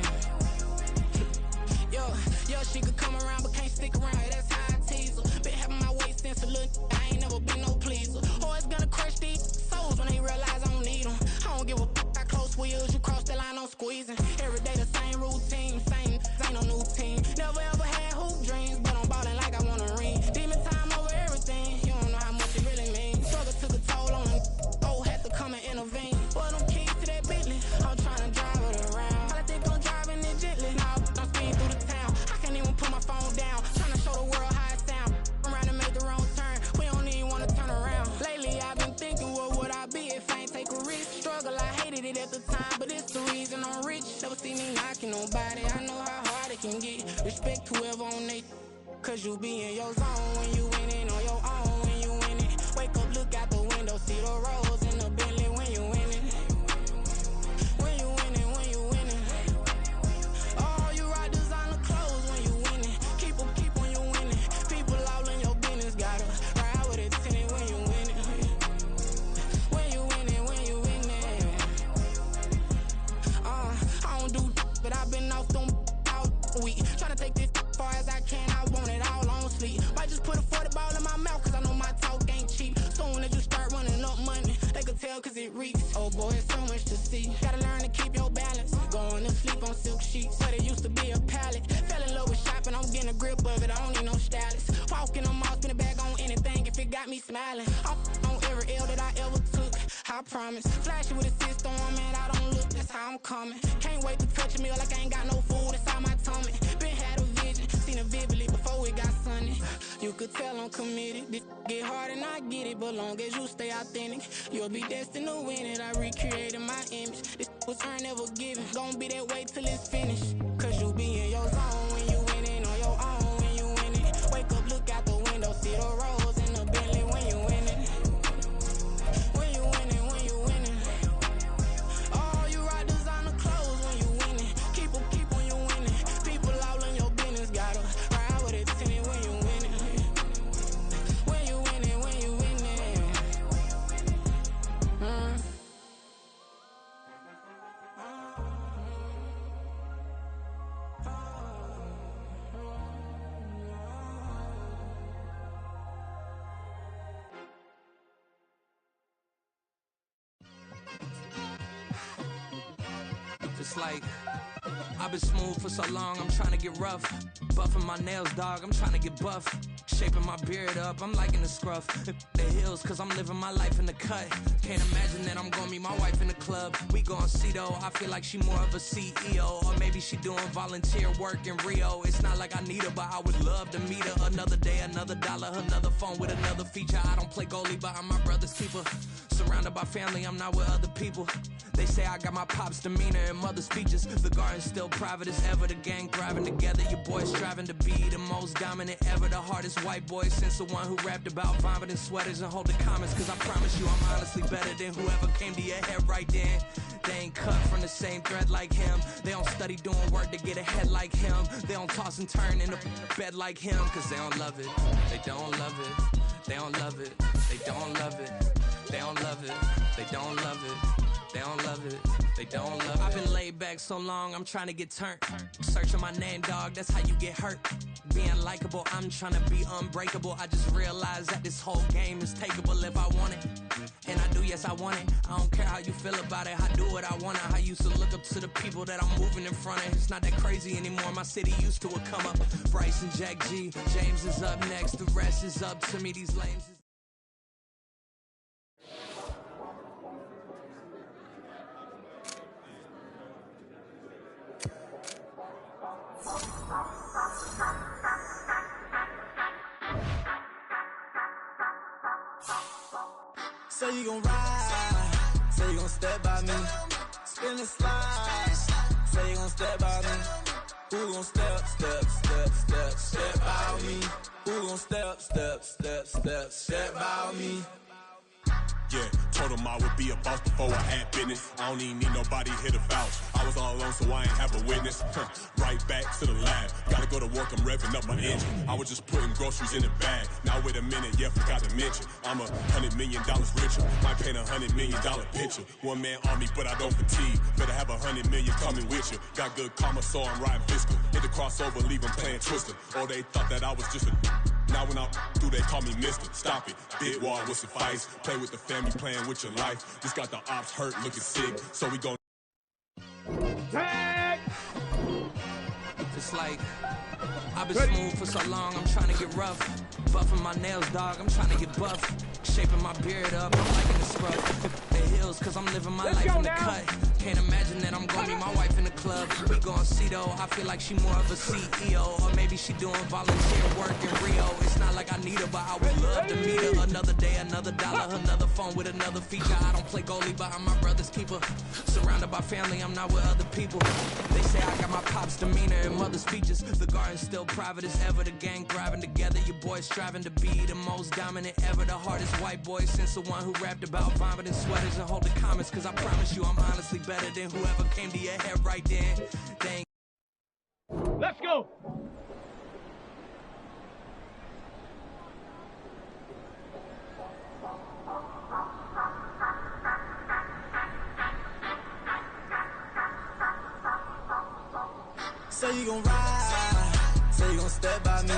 Yo, she could come around but can't stick around. That's how I tease her. Been having my waist since a little. I ain't never been no pleaser. Always gonna crush these souls when they realize I don't need them. I don't give a f***. I close wheels, you cross the line, I'm squeezing. Every day the same routine, same ain't no new team. Never ever had hoop dreams, but I'm ballin' like I wanna ring. Demon time over everything, you don't know how much it really means. Struggle took a toll on them. Oh, had to come and intervene. Boy, them keys to that Bentley, I'm tryna drive it around. I think I'm driving it gently. Now I'm speeding through the town. I can't even put my phone down. Tryna show the world how it sound. Around and make the wrong turn. We don't even wanna turn around. Lately I've been thinking, what would I be if I ain't take a risk? Struggle, I hated it at the time, but it's the reason I'm rich. Never see me knocking nobody. I know how hard it can get. Respect whoever on they. Cause you be in your zone when you winning on your own when you winning. Wake up, look out the window, see the rose in the Bentley when you winning. When you winning, when you winning. Oh, you rock designer clothes when you winning. Keep when you winning. People all in your business, gotta ride with it tinted when you winning. When you winning, when you winning. I don't do but I've been off them all week. Tryna take this far as I can, I want it all on sleep. Might just put a 40 ball in my mouth, cause I know my talk ain't cheap. Soon as you start running up money, they could tell cause it reeks. Oh boy, it's so much to see. Gotta learn to keep your balance. Going to sleep on silk sheets, but it used to be a pallet. Fell in love with shopping, I'm getting a grip of it, I don't need no stylist. Walking on mall, spin a bag on anything if it got me smiling. I'm on every L that I ever took, I promise. Flashy with a system on, man, I don't look, that's how I'm coming. Can't wait to touch a meal like I ain't got no food inside my tummy. Been had a vision, seen it vividly before it got sunny. You could tell I'm committed. This get hard and I get it, but long as you stay authentic, you'll be destined to win it. I recreated my image. This was earned, never given. Gonna be that way till it's finished. Cause you be in your zone when you winning on your own when you win it. Wake up, look out the window, see the rose in the Bentley when you win it. When you winning, when you winning. Oh, you rock designer clothes when you winning. Keep when you winning. People all in your business, gotta ride with it tinted when you winning. When you winning, when you winning. It's like, I've been smooth for so long, I'm trying to get rough. Buffing my nails, dog, I'm trying to get buff. Shaping my beard up, I'm liking the scruff. The hills, cause I'm living my life in the cut. Can't imagine that I'm gonna meet my wife in the club. We gon' see though, I feel like she more of a CEO. Or maybe she doing volunteer work in Rio. It's not like I need her, but I would love to meet her. Another day, another dollar, another phone with another feature. I don't play goalie, but I'm my brother's keeper. Surrounded by family, I'm not with other people. They say I got my pop's demeanor and mother's features. The garden's still private as ever. The gang thriving together. Your boys striving to be the most dominant ever. The hardest white boy since the one who rapped about vomiting sweaters and holding comments. Cause I promise you I'm honestly better than whoever came to your head right then. They ain't cut from the same thread like him. They don't study doing work to get ahead like him. They don't toss and turn in the bed like him. Cause they don't love it. They don't love it. They don't love it. They don't love it. They don't love it. They don't love it. They don't love it. They don't love it. I've been laid back so long, I'm trying to get turned. Searching my name, dog, that's how you get hurt. Being likable, I'm trying to be unbreakable. I just realized that this whole game is takeable if I want it. And I do, yes, I want it. I don't care how you feel about it. I do what I want. I used to look up to the people that I'm moving in front of. It's not that crazy anymore. My city used to a come up. Bryce and Jack G. James is up next. The rest is up to me. These lanes is Say you gon' ride, say you gon' step by me, spin and slide, say you gon' step by me. Who gon' step by me? Who gon' step by me? Yeah, told him I would be a boss before I had business. I don't even need nobody here to vouch. I was all alone, so I ain't have a witness. Right back to the lab. Gotta go to work, I'm revving up my engine. I was just putting groceries in the bag. Now wait a minute, yeah, forgot to mention. I'm $100 million richer. Might paint $100 million picture. One man army, but I don't fatigue. Better have 100 million coming with you. Got good karma, so I'm riding fiscal. Hit the crossover, leave them playing Twister. Oh, they thought that I was just a... Now when I do, they call me Mister. Stop it. Big wall with suffice. Play with the family, playing with your life. Just got the ops hurt, looking sick. So we gon' Tag! It's like, I've been smooth for so long, I'm trying to get rough. Buffing my nails, dog, I'm trying to get buff. Shaping my beard up, I'm liking the scruff. The hills, cause I'm living my life in the cut. Can't imagine that I'm gonna meet my wife in the club. We gon' see though, I feel like she more of a CEO. Or maybe she doing volunteer work in Rio. It's not like I need her, but I would love to meet her. Another day, another dollar, another phone with another feature. I don't play goalie, but I'm my brother's keeper. Surrounded by family, I'm not with other people. They say I got my pop's demeanor and mother's features. The garden's still private as ever. The gang thriving together. Your boys striving to be the most dominant ever. The hardest white boy since the one who rapped about vomiting sweaters and holding comments. Cause I promise you I'm honestly better than whoever came to your head right then. Dang. Let's go! Say you gon' ride, say you gon' step by me,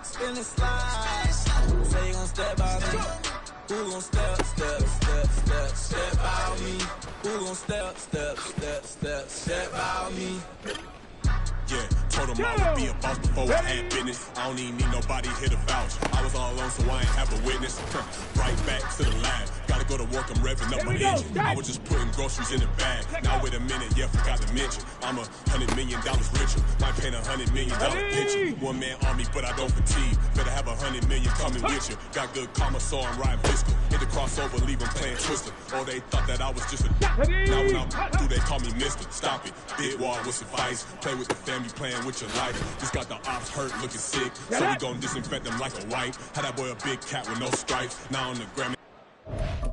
spin and slide, say you gon' step by me. Who gon' step by me? Who gon' step by me? Yeah, told him I would be a boss before I had business. I don't even need nobody here to vouch. I was all alone, so I ain't have a witness. Right back to the lab. Gotta go to work, I'm revving up my engine. I was just putting groceries in the bag. Now wait a minute, yeah, forgot to mention. I'm $100 million richer. Might paint $100 million picture. One man army, but I don't fatigue. Better have $100 million coming with you. Got good karma, so I'm riding fiscal. Hit the crossover, leave them playing Twister. Or they thought that I was just a now when I'm through, they call me Mister. Stop it. Big wall with advice. Play with the family, playing with your life. Just got the ops hurt, looking sick. So we gon' disinfect them like a wipe. Had that boy a big cat with no stripes. Now on the Grammy.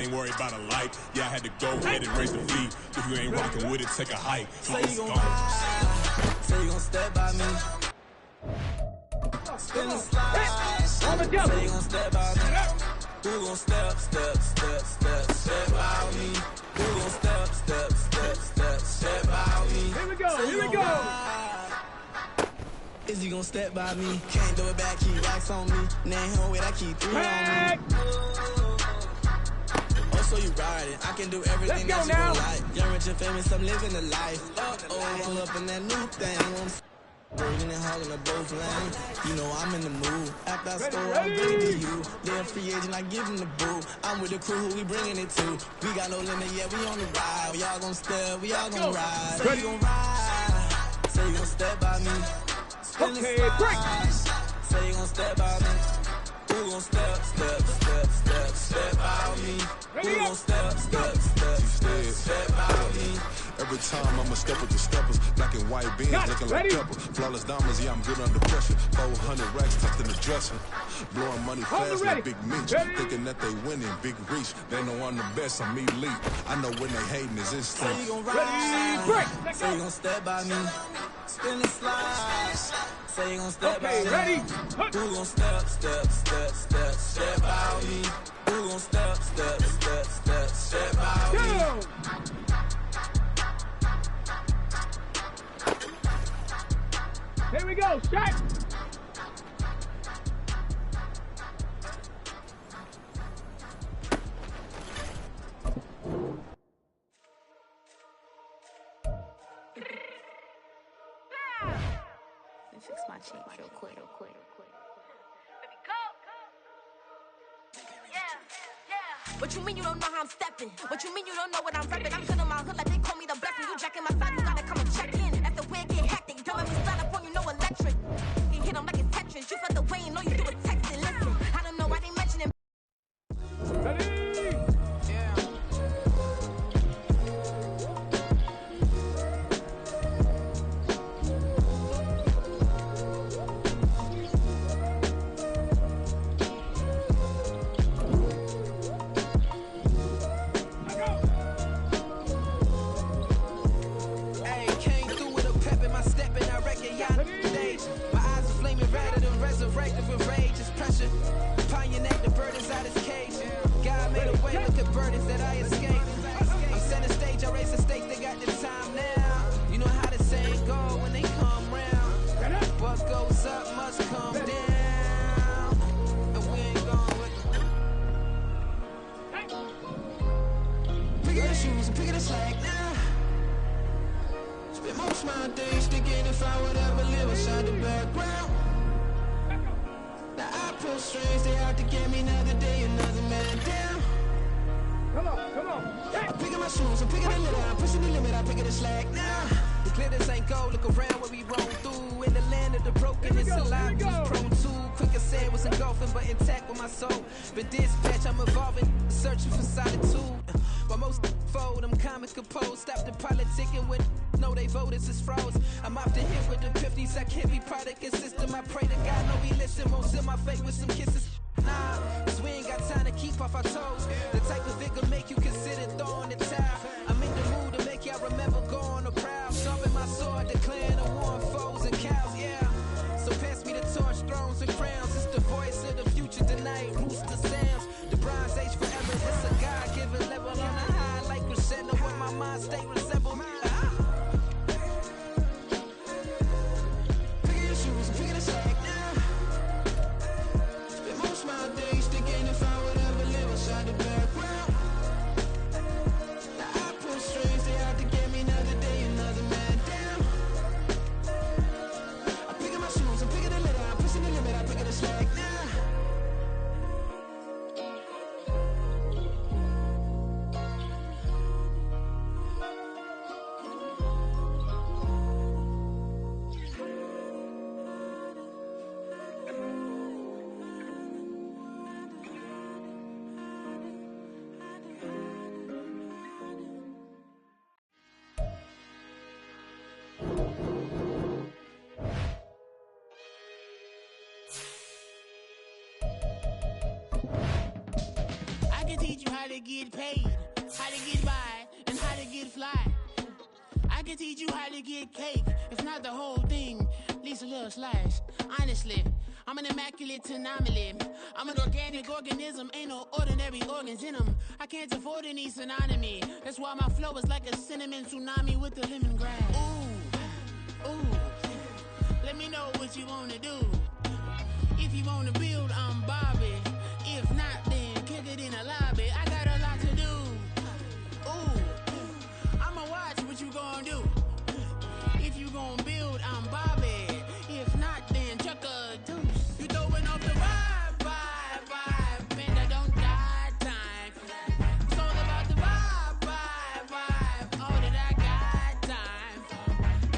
Ain't worried about a light. Yeah, I had to go ahead and raise the fee. If you ain't rocking with it, take a hike. Say you gon' ride. Say you gon' step by me. Spin and slide. Say you gon' step by me. Who gon' step by me? Who gon' step by me? Here we go. Is he gon' step by me? Can't do it back, keep racks on me. Name home with I keep 3 on me. So you ride it. I can do everything that you gon' like. Young, rich, and famous, I'm living a life. Pull up in that new thing. Virgin and hogging up both lanes. You know I'm in the mood. After I score, I'm bringing it to you. They're a free agent, I give them the boo. I'm with the crew, who we bringing it to. We got no limit, yeah, we on the ride. We all gon' step, we all gon' ride. Say you gon' ride. Say you gon' step by me. Spin and slide. Say you gon' step by me. Who gon' step by me? Who gon' step by me? Every time I'm a step with the steppers, black and white beans looking like pepper. Flawless diamonds, yeah, I'm good under pressure. 400 racks tucked in the dresser. Blowing money fast like Big Meech. Thinking that they winning, big reach. They know I'm the best, I'm elite. I know when they hating is instinct. Say you gon' ride. Say you gon' step by me. Spin and slide. Say you gon' step by me. Who gon' step by me? Who gon' step by me? Here we go, shot! Let me fix my chain real quick. What you mean you don't know how I'm stepping? What you mean you don't know what I'm repping? I'm good in my hood like they call me the blessing. You jacking my side, you gotta come and check in. That's the way it get hectic. Don't let me start up on you, no electric. You hit them like it's Tetris. You felt the way and all you do is texting. Listen, I don't know why they mentioning. can teach you how to get paid, how to get by, and how to get fly. I can teach you how to get cake, if not the whole thing, at least a little slice. Honestly, I'm an immaculate anomaly. I'm an organic organism, ain't no ordinary organs in them. I can't afford any synonymy. That's why my flow is like a cinnamon tsunami with the lemongrass. Ooh, ooh. Let me know what you wanna do. If you wanna build, I'm Bobby. If not, then kick it in the lobby. I got a lot to do. Ooh, I'ma watch what you gonna do. If you gonna build, I'm Bobby. If not, then chuck a deuce. You throwing off the vibe, vibe, vibe. Man, I don't die time. It's all about the vibe, vibe, vibe. All that I got time.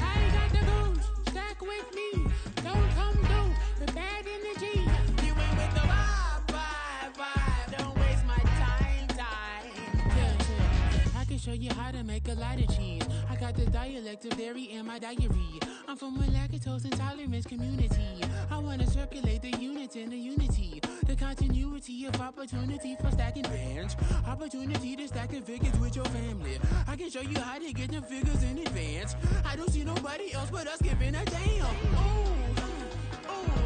I ain't got the goose. Stack with me. Don't come through with bad energy. You ain't with the vibe, vibe, vibe. Don't waste my time, time. Yeah. I can show you how to make a lot of cheese. I got the dialect of dairy in my diary. I'm from a lactose intolerance community. I wanna circulate the units in the unity. The continuity of opportunity for stacking bands. Opportunity to stack the figures with your family. I can show you how to get the figures in advance. I don't see nobody else but us giving a damn. Ooh, ooh.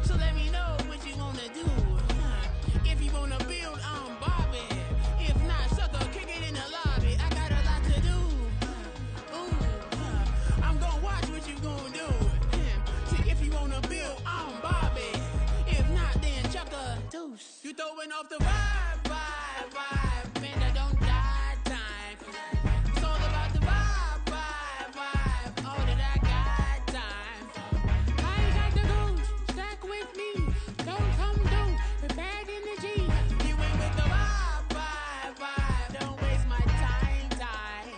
So let me know what you wanna do. If you wanna build, I'm Bobby. If not, sucker, kick it in the lobby. I got a lot to do. Ooh, I'm gonna watch what you gonna do. See, if you wanna build, I'm Bobby. If not, then chuck a deuce. You throwing off the vibe, vibe, vibe. Man, I don't die time. It's all about the vibe, vibe, vibe. All that I got time. I ain't got the goose. Stack with me. Don't come through with bad energy. You ain't with the vibe, vibe, vibe. Don't waste my time, time.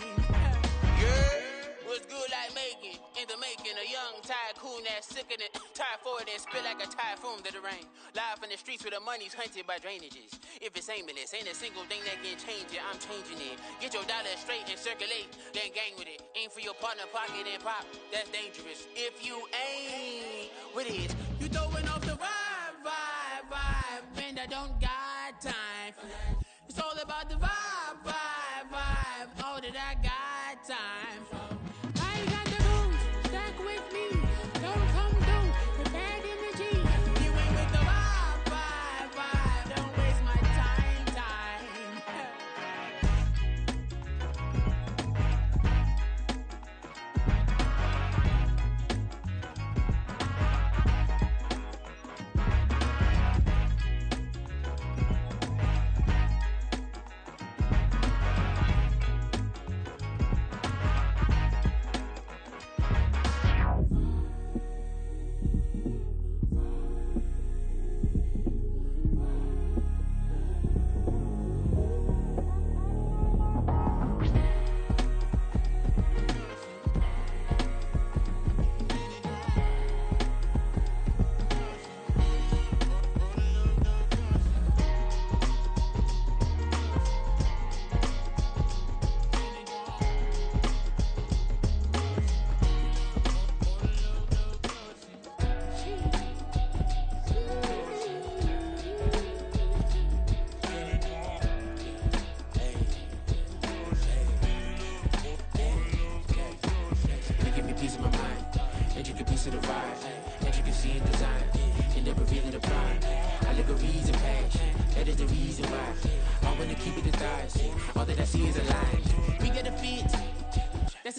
Yeah, what's good like making? In the making, a young tycoon that's sickening. Tire forward and spit like a typhoon to the rain. Live in the streets where the money's hunted by drainages. If it's aimless, ain't a single thing that can change it. I'm changing it. Get your dollar straight and circulate, then gang with it. Aim for your partner, pocket and pop. That's dangerous. If you ain't with it, you throwing off the vibe, vibe, vibe. Man, I don't got time for that. It's all about the vibe, vibe, vibe. All that I got time for. I ain't got the goose. Stack with me. Don't come through with bad energy. You ain't with the vibe, vibe, vibe. Don't waste my time, time.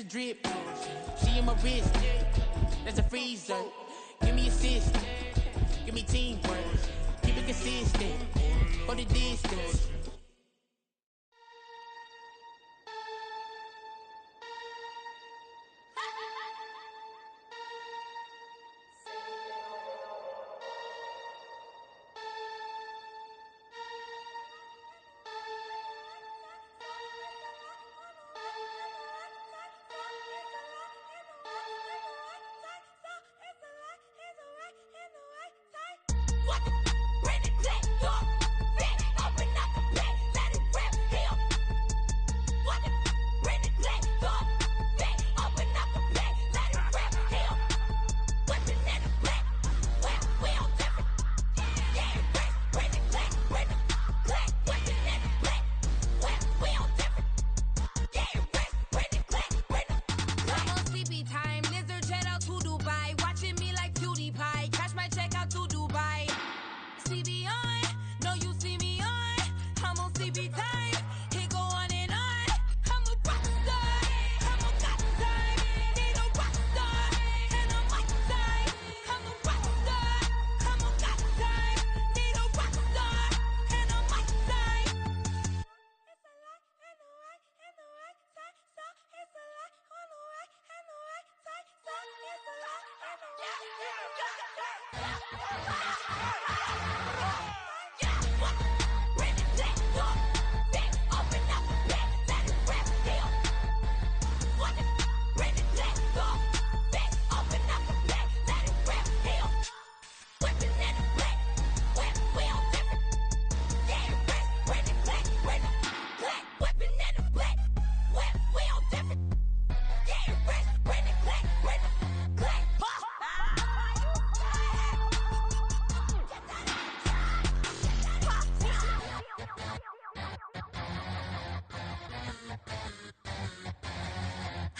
Drip, she in my wrist, that's a freezer. Give me assist, give me teamwork, keep it consistent, for the distance. What? Bring it back up. Open up the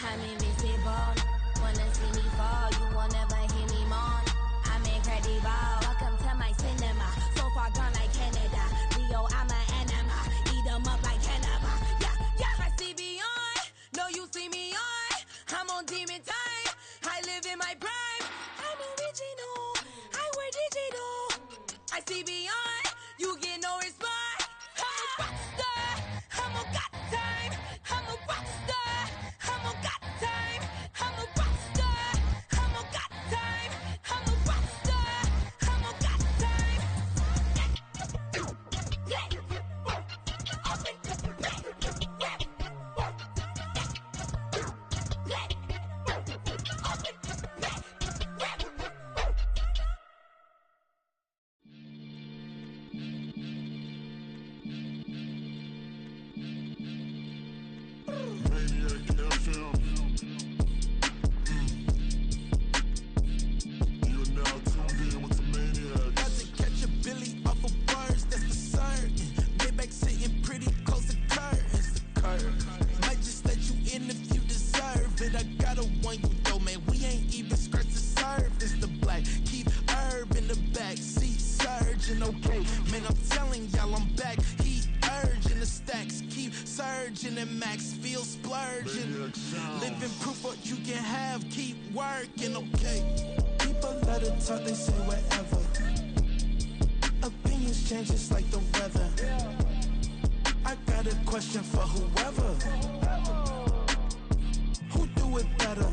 I'm invincible. Wanna see me fall, you won't never hear me moan. I'm incredible. Welcome to my cinema. So far gone like Canada. Leo, I'm an anima. Eat 'em up like cannibal. Yeah, yeah. I see beyond. No, you see me on. I'm on demon time. I live in my prime. I'm original. I wear digital. I see beyond. You get no response. I'm a rock star. I'm a got time. I'm a rock star. I'm a got time. I'm a rock star. I'm a got time. I'm a rock star. I'm a got time. And max feel splurging. Living proof what you can have, keep working, okay. People let it talk, they say whatever. Opinions change just like the weather. I got a question for whoever. Who do it better?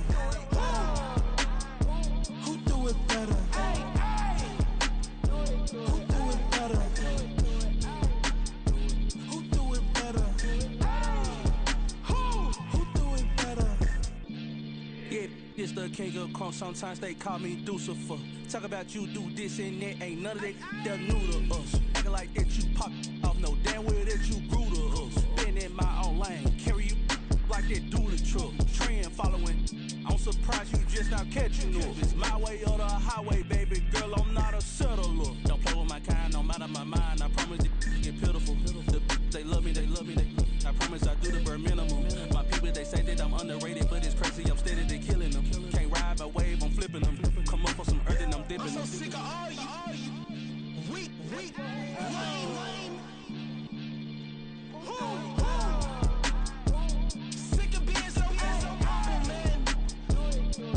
Who do it better? Who do it better? Who do it better? It's the king of crunk, sometimes they call me Lucifer. Talk about you do this and that, ain't none of that, they're new to us. Acting like that you pop off, no damn well that you grew to us. Been in my own lane, carry you like that do the truck. Trend following, I'm surprised you just not catching up. It's my way or the highway, baby girl, I'm not a settler. Don't play with my kind, no matter my mind, I promise it get pitiful. They love me, they love me, I promise I do the bare minimum. My people, they say that I'm underrated, but it's crazy, I'm steady, they killing them. Can't ride my wave, I'm flipping them. Come up for some earth and I'm dipping them. I'm so sick of all you. Weak, lame. Sick of being so humble, man.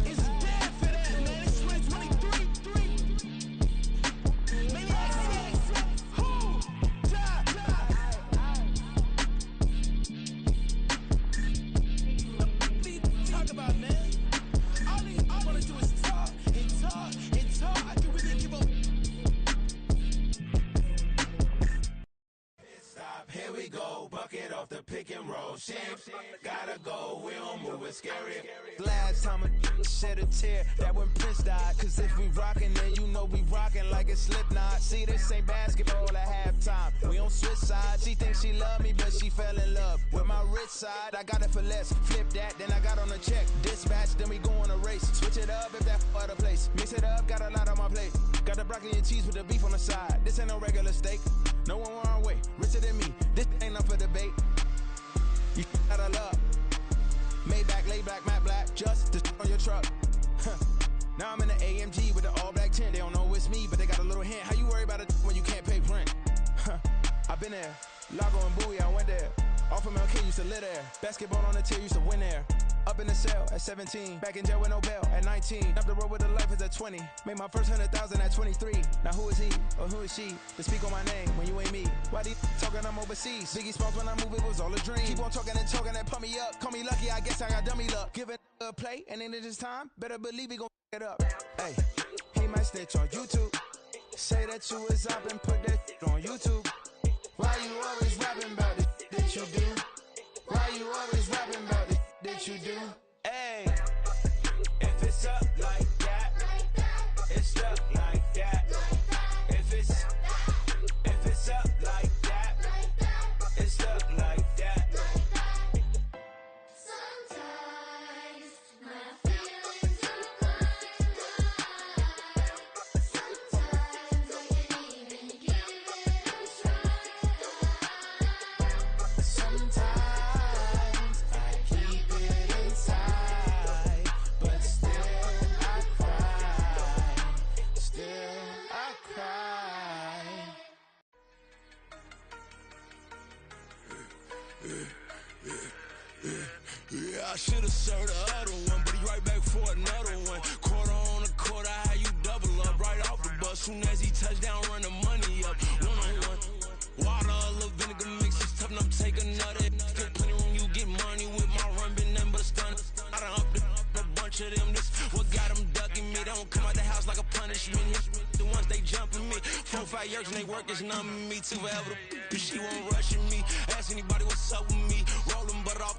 It's dead for that, man. It's 2023. Maniacs. Talk about, man. All I wanna do is talk and talk and talk. I can really give up. Stop, here we go, bucket off the pick and roll. Shit, gotta go, we don't move it scary. Last time a shed a tear, that when Prince died. Cause if we rockin', then you know we rockin' like a Slipknot. See, this ain't basketball at halftime. We on switch sides. She thinks she love me, but she fell in love with my rich side. I got it for less, flip that, then I got on a check. Dispatch, then we go on a race. Switch it up if that other place. Mix it up, got a lot on my plate. Got the broccoli and cheese with the beef on the side. This ain't no regular steak. No one wrong way, richer than me. This ain't up for debate. You out of luck. Maybach, lay black, matte black, just the on your truck. Now I'm in the AMG with the all black tint. They don't know it's me, but they got a little hint. How you worry about it when you can't pay rent? I've been there. Lago and Bowie, I went there. Off of MLK, used to live there. Basketball on the tier, used to win there. Up in the cell at 17. Back in jail with no bail at 19. Up the road with the life is at 20. Made my first 100,000 at 23. Now who is he or who is she to speak on my name when you ain't me? Why these talking I'm overseas? Biggie Smalls when I move, it was all a dream. Keep on talking and pump me up. Call me lucky, I guess I got dummy luck. Give it a play and then it is time. Better believe he gon' it up. Hey, he might snitch on YouTube. Say that you was up and put that on YouTube. Why you always rapping about it that you do? Why you always rapping about it that you do? Hey, if it's up like that, it's up like that. If it's up like that, it's up like that. Sometimes my feelings are blind. Sometimes I can't even give it a try. Sometimes I keep it inside, but still I cry. Still I cry. Yeah, I should've served the other one, but he right back for another one. Quarter on a quarter, how you double up right off the bus. Soon as he touch down, run the money up. One-on-one. Water, a little vinegar mix, it's tough enough to take another. Still plenty room, you get money with my run, been nothing but a stun. I done upped a bunch of them. This what got them ducking me. They don't come out the house like a punishment. The ones they jumping me. 4-5 years and they work is numbing me. Too forever. She won't rushing me. Ask anybody what's up with me. Rolling butt off.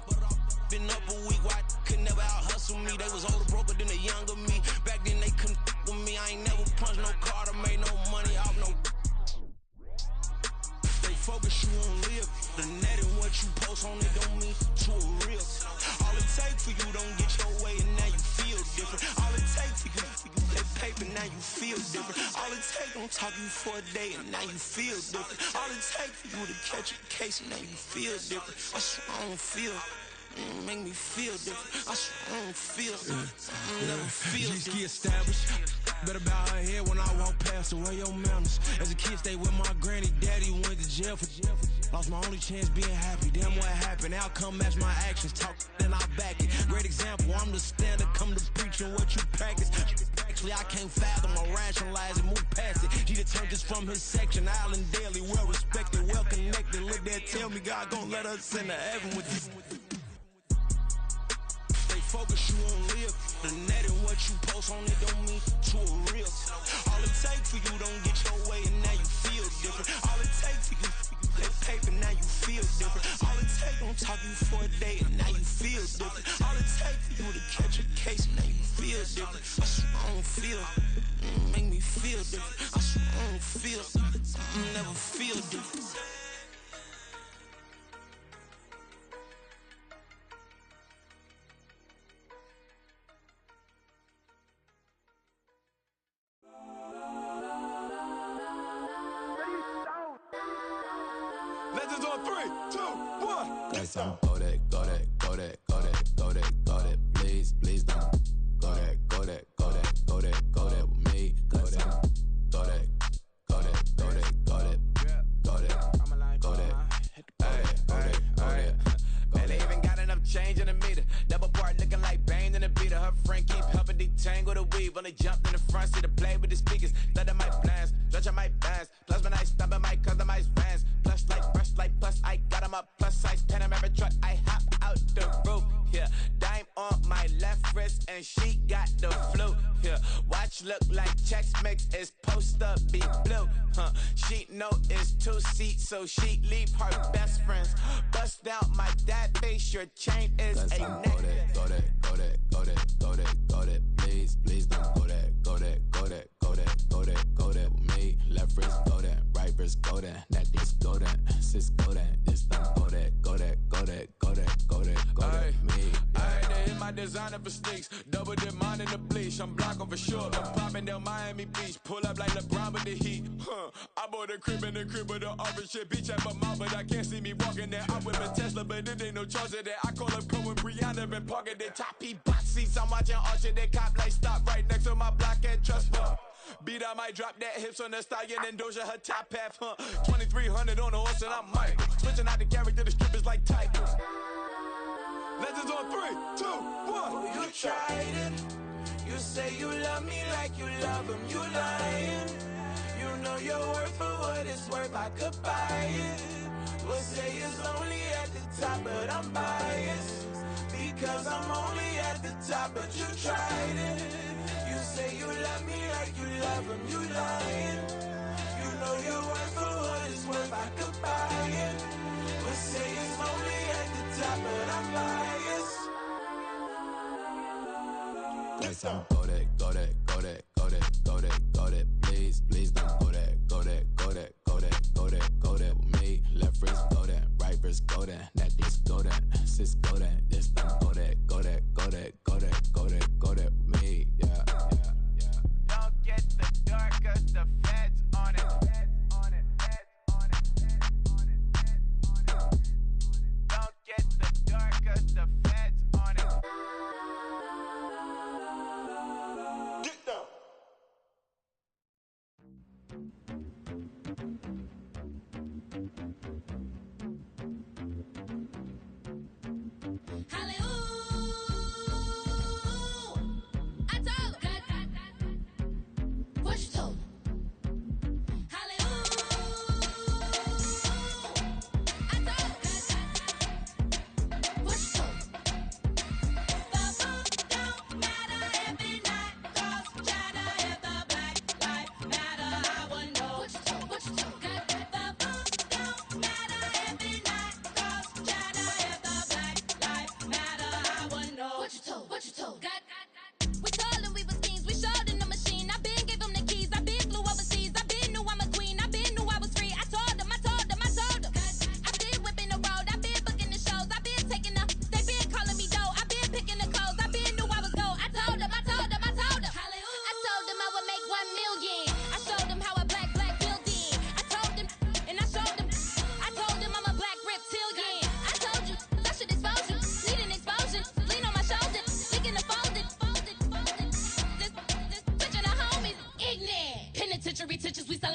Been up a week, why could never out hustle me? They was older, broker than the younger me. Back then they couldn't with me. I ain't never punched no card or made no money off no. They focus you on live. The net and what you post on it don't mean to a real. All it take for you don't get your way and now you feel different. All it take for you that paper, now you feel different. All it take don't talk you for a day and now you feel different. All it take for you to catch a case and now you feel different. I swear I don't feel. Make me feel different. I swear I don't feel. I never feel different. G-ski established. Better bow her head when I walk past the way your manners. As a kid, stayed with my granny, daddy went to jail for. Lost my only chance being happy. Damn, what happened? Outcome match my actions. Talk, then I back it. Great example. I'm the standard. Come to preaching what you practice. Actually, I can't fathom or rationalize it. Move past it. G detergents from his section. Island daily, well respected, well connected. Look there, tell me God gon' let us into heaven with this. Focus you on live. The net and what you post on it don't mean to a real. All it take for you don't get your way and now you feel different. All it take for you that paper, now you feel different. All it take don't talk you for a day and now you feel different. All it take for you to catch a case and now you feel different. I swear I don't feel. Make me feel different. I swear I don't feel. I never feel different. Legends on 3, 2, 1. Guess I'm go that, go that, go that, go that, go that, go that. Please, please don't go that, go that, go that, go that, go that with me. Go that, go that, go that, go that, go that, go that, go that, go that. Man, they even got enough change in the meter. Double part looking like Bane in the beater. Her friend keep helping detangle the weave. Only jumped in the front seat to play with the speakers. Thunder might blast, stretch might dance. Plus when I stop it might customize vans. Plus like brush like plus I got him up plus size Panamera truck. I hop out the roof. Yeah, dime on my left wrist and she got the flu. Yeah, watch look like checks mix is post up be blue. She know it's 2 seats so she leave her best friends. Bust out my dad face. Your chain is a necklace. Go that, go that, go that, go that, go that. Please, please don't go that, go that, go that, go that, go that, go that with me. Left wrist go that, right wrist go that, necklace go that, sis go that, this don't go that, go that, go that, go that, go that, go that with me. I had to hit my designer for sneaks. Double dip mine in the bleach. I'm blocking for sure. I'm popping down Miami Beach. Pull up like LeBron with the heat. I bought a crib in the crib with the office shit. Beach at my mouth, but I can't see me walking there. I'm with a Tesla, but it ain't no charge of that. I call up Cole and Brianna and parking their top P box seats. I'm watching Archer. They cop like stop right next to my block and trust fund. Beat I might drop that hips on the stallion and Doja her top half. 2300 on the horse and I'm Mike. Switching out the character, the strippers like Tigers. Legends on 3, 2, 1. You tried it. You say you love me like you love him. You lying. You know your worth for what it's worth. I could buy it. We'll say it's only at the top, but I'm biased because I'm only at the top. But you tried it. You say you love me like you love him. You lying. know your worth for what it's worth, I could buy it. But say it's lonely at the top, but I'm biased. Like some go that, go that, go that, go that, go that, go that. Please, please don't go that, go that, go that, go that, go that, go that with me. Left wrist go that, right wrist go that, necklace go that, sis go that, this thing go that, go that, go that, go that, go that, go that with me. Yeah, yeah, yeah. Don't get the dark, cause the feds on it. Don't get the dark, cause the feds on it. Get down.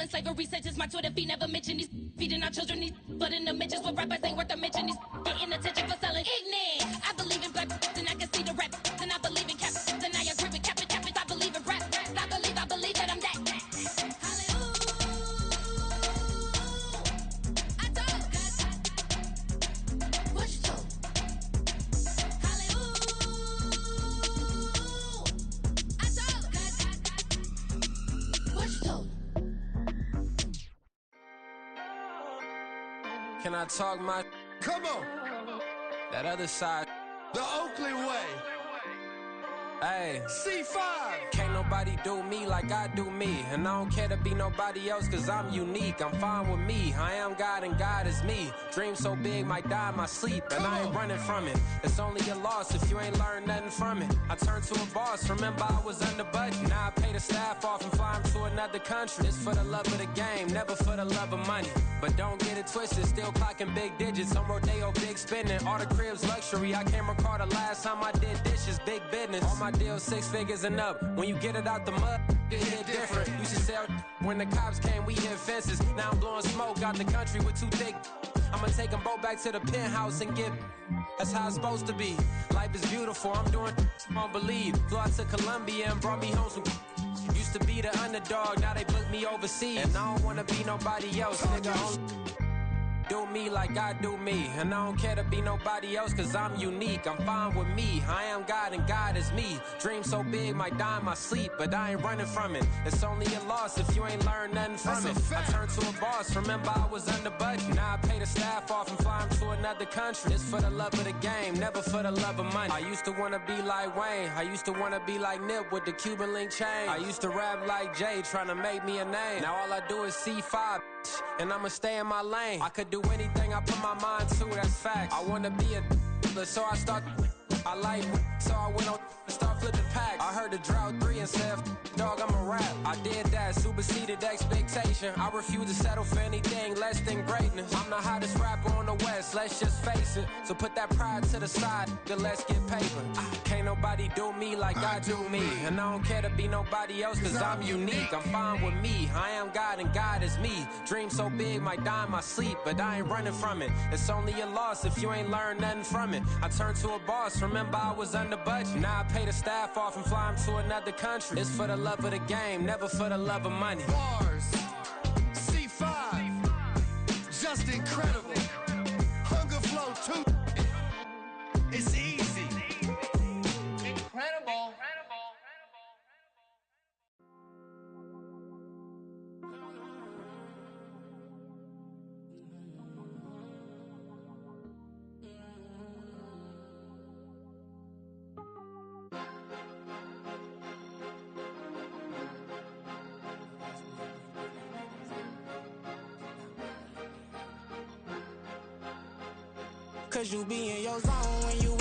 Slavery sentence, my Twitter feed never mentioned these feeding our children these, but in the mentions with rappers ain't worth a mention. These getting attention for selling ignorant. I believe in black and I can see the rap, and I believe in cap, and I agree with cap. I believe in rap. I believe that I'm that. Can I talk my? Come on. That other side. The Oakley way. Hey. C5. Can't nobody do me like I do me. And I don't care to be nobody else cause I'm unique. I'm fine with me. I am God and God is me. Dream so big might die in my sleep. And I ain't running from it. It's only a loss if you ain't learned nothing from it. I turned to a boss. Remember I was under budget. Now I pay the staff off and fly them to another country. It's for the love of the game, never for the love of money. But don't get it twisted, still clocking big digits. On Rodeo, big spending. All the cribs luxury. I can't recall the last time I did dishes. Big business. All my deals 6 figures and up. When you get it out the mud, it hit different. Used to sell when the cops came, we hit fences. Now I'm blowing smoke out the country with 2 thick. I'ma take them both back to the penthouse and get. That's how it's supposed to be. Life is beautiful, I'm doing won't believe. Flew out to Colombia and brought me home some. Used to be the underdog, now they book me overseas. And I don't wanna be nobody else, nigga. Do me like I do me. And I don't care to be nobody else cause I'm unique. I'm fine with me. I am God and God is me. Dream so big might die in my sleep, but I ain't running from it. It's only a loss if you ain't learned nothing from it. I turned to a boss. Remember I was under budget. Now I pay the staff off and fly them to another country. It's for the love of the game, never for the love of money. I used to wanna be like Wayne. I used to wanna be like Nip with the Cuban link chain. I used to rap like Jay trying to make me a name. Now all I do is C5 and I'ma stay in my lane. I could do anything I put my mind to, that's fact. I wanna be a so I start. I like so I went on and start flipping packs. I heard the drought 3 and said, dog, I'm a rap. I did that, superseded expectation. I refuse to settle for anything less than greatness. I'm the hottest rapper on the West, let's just face it. So put that pride to the side, then let's get paper. Can't nobody do me like I do me. And I don't care to be nobody else cause I'm unique. I'm fine with me, I am God and God is me. Dream so big might die in my sleep, but I ain't running from it. It's only a loss if you ain't learned nothing from it. I turned to a boss, remember I was under budget. Now I pay the staff off and fly them to another country. It's for the love of the game, never for the love of money. Bars. C5. Just incredible. Hunger Flow 2. It's easy. Incredible. Cause you be in your zone when you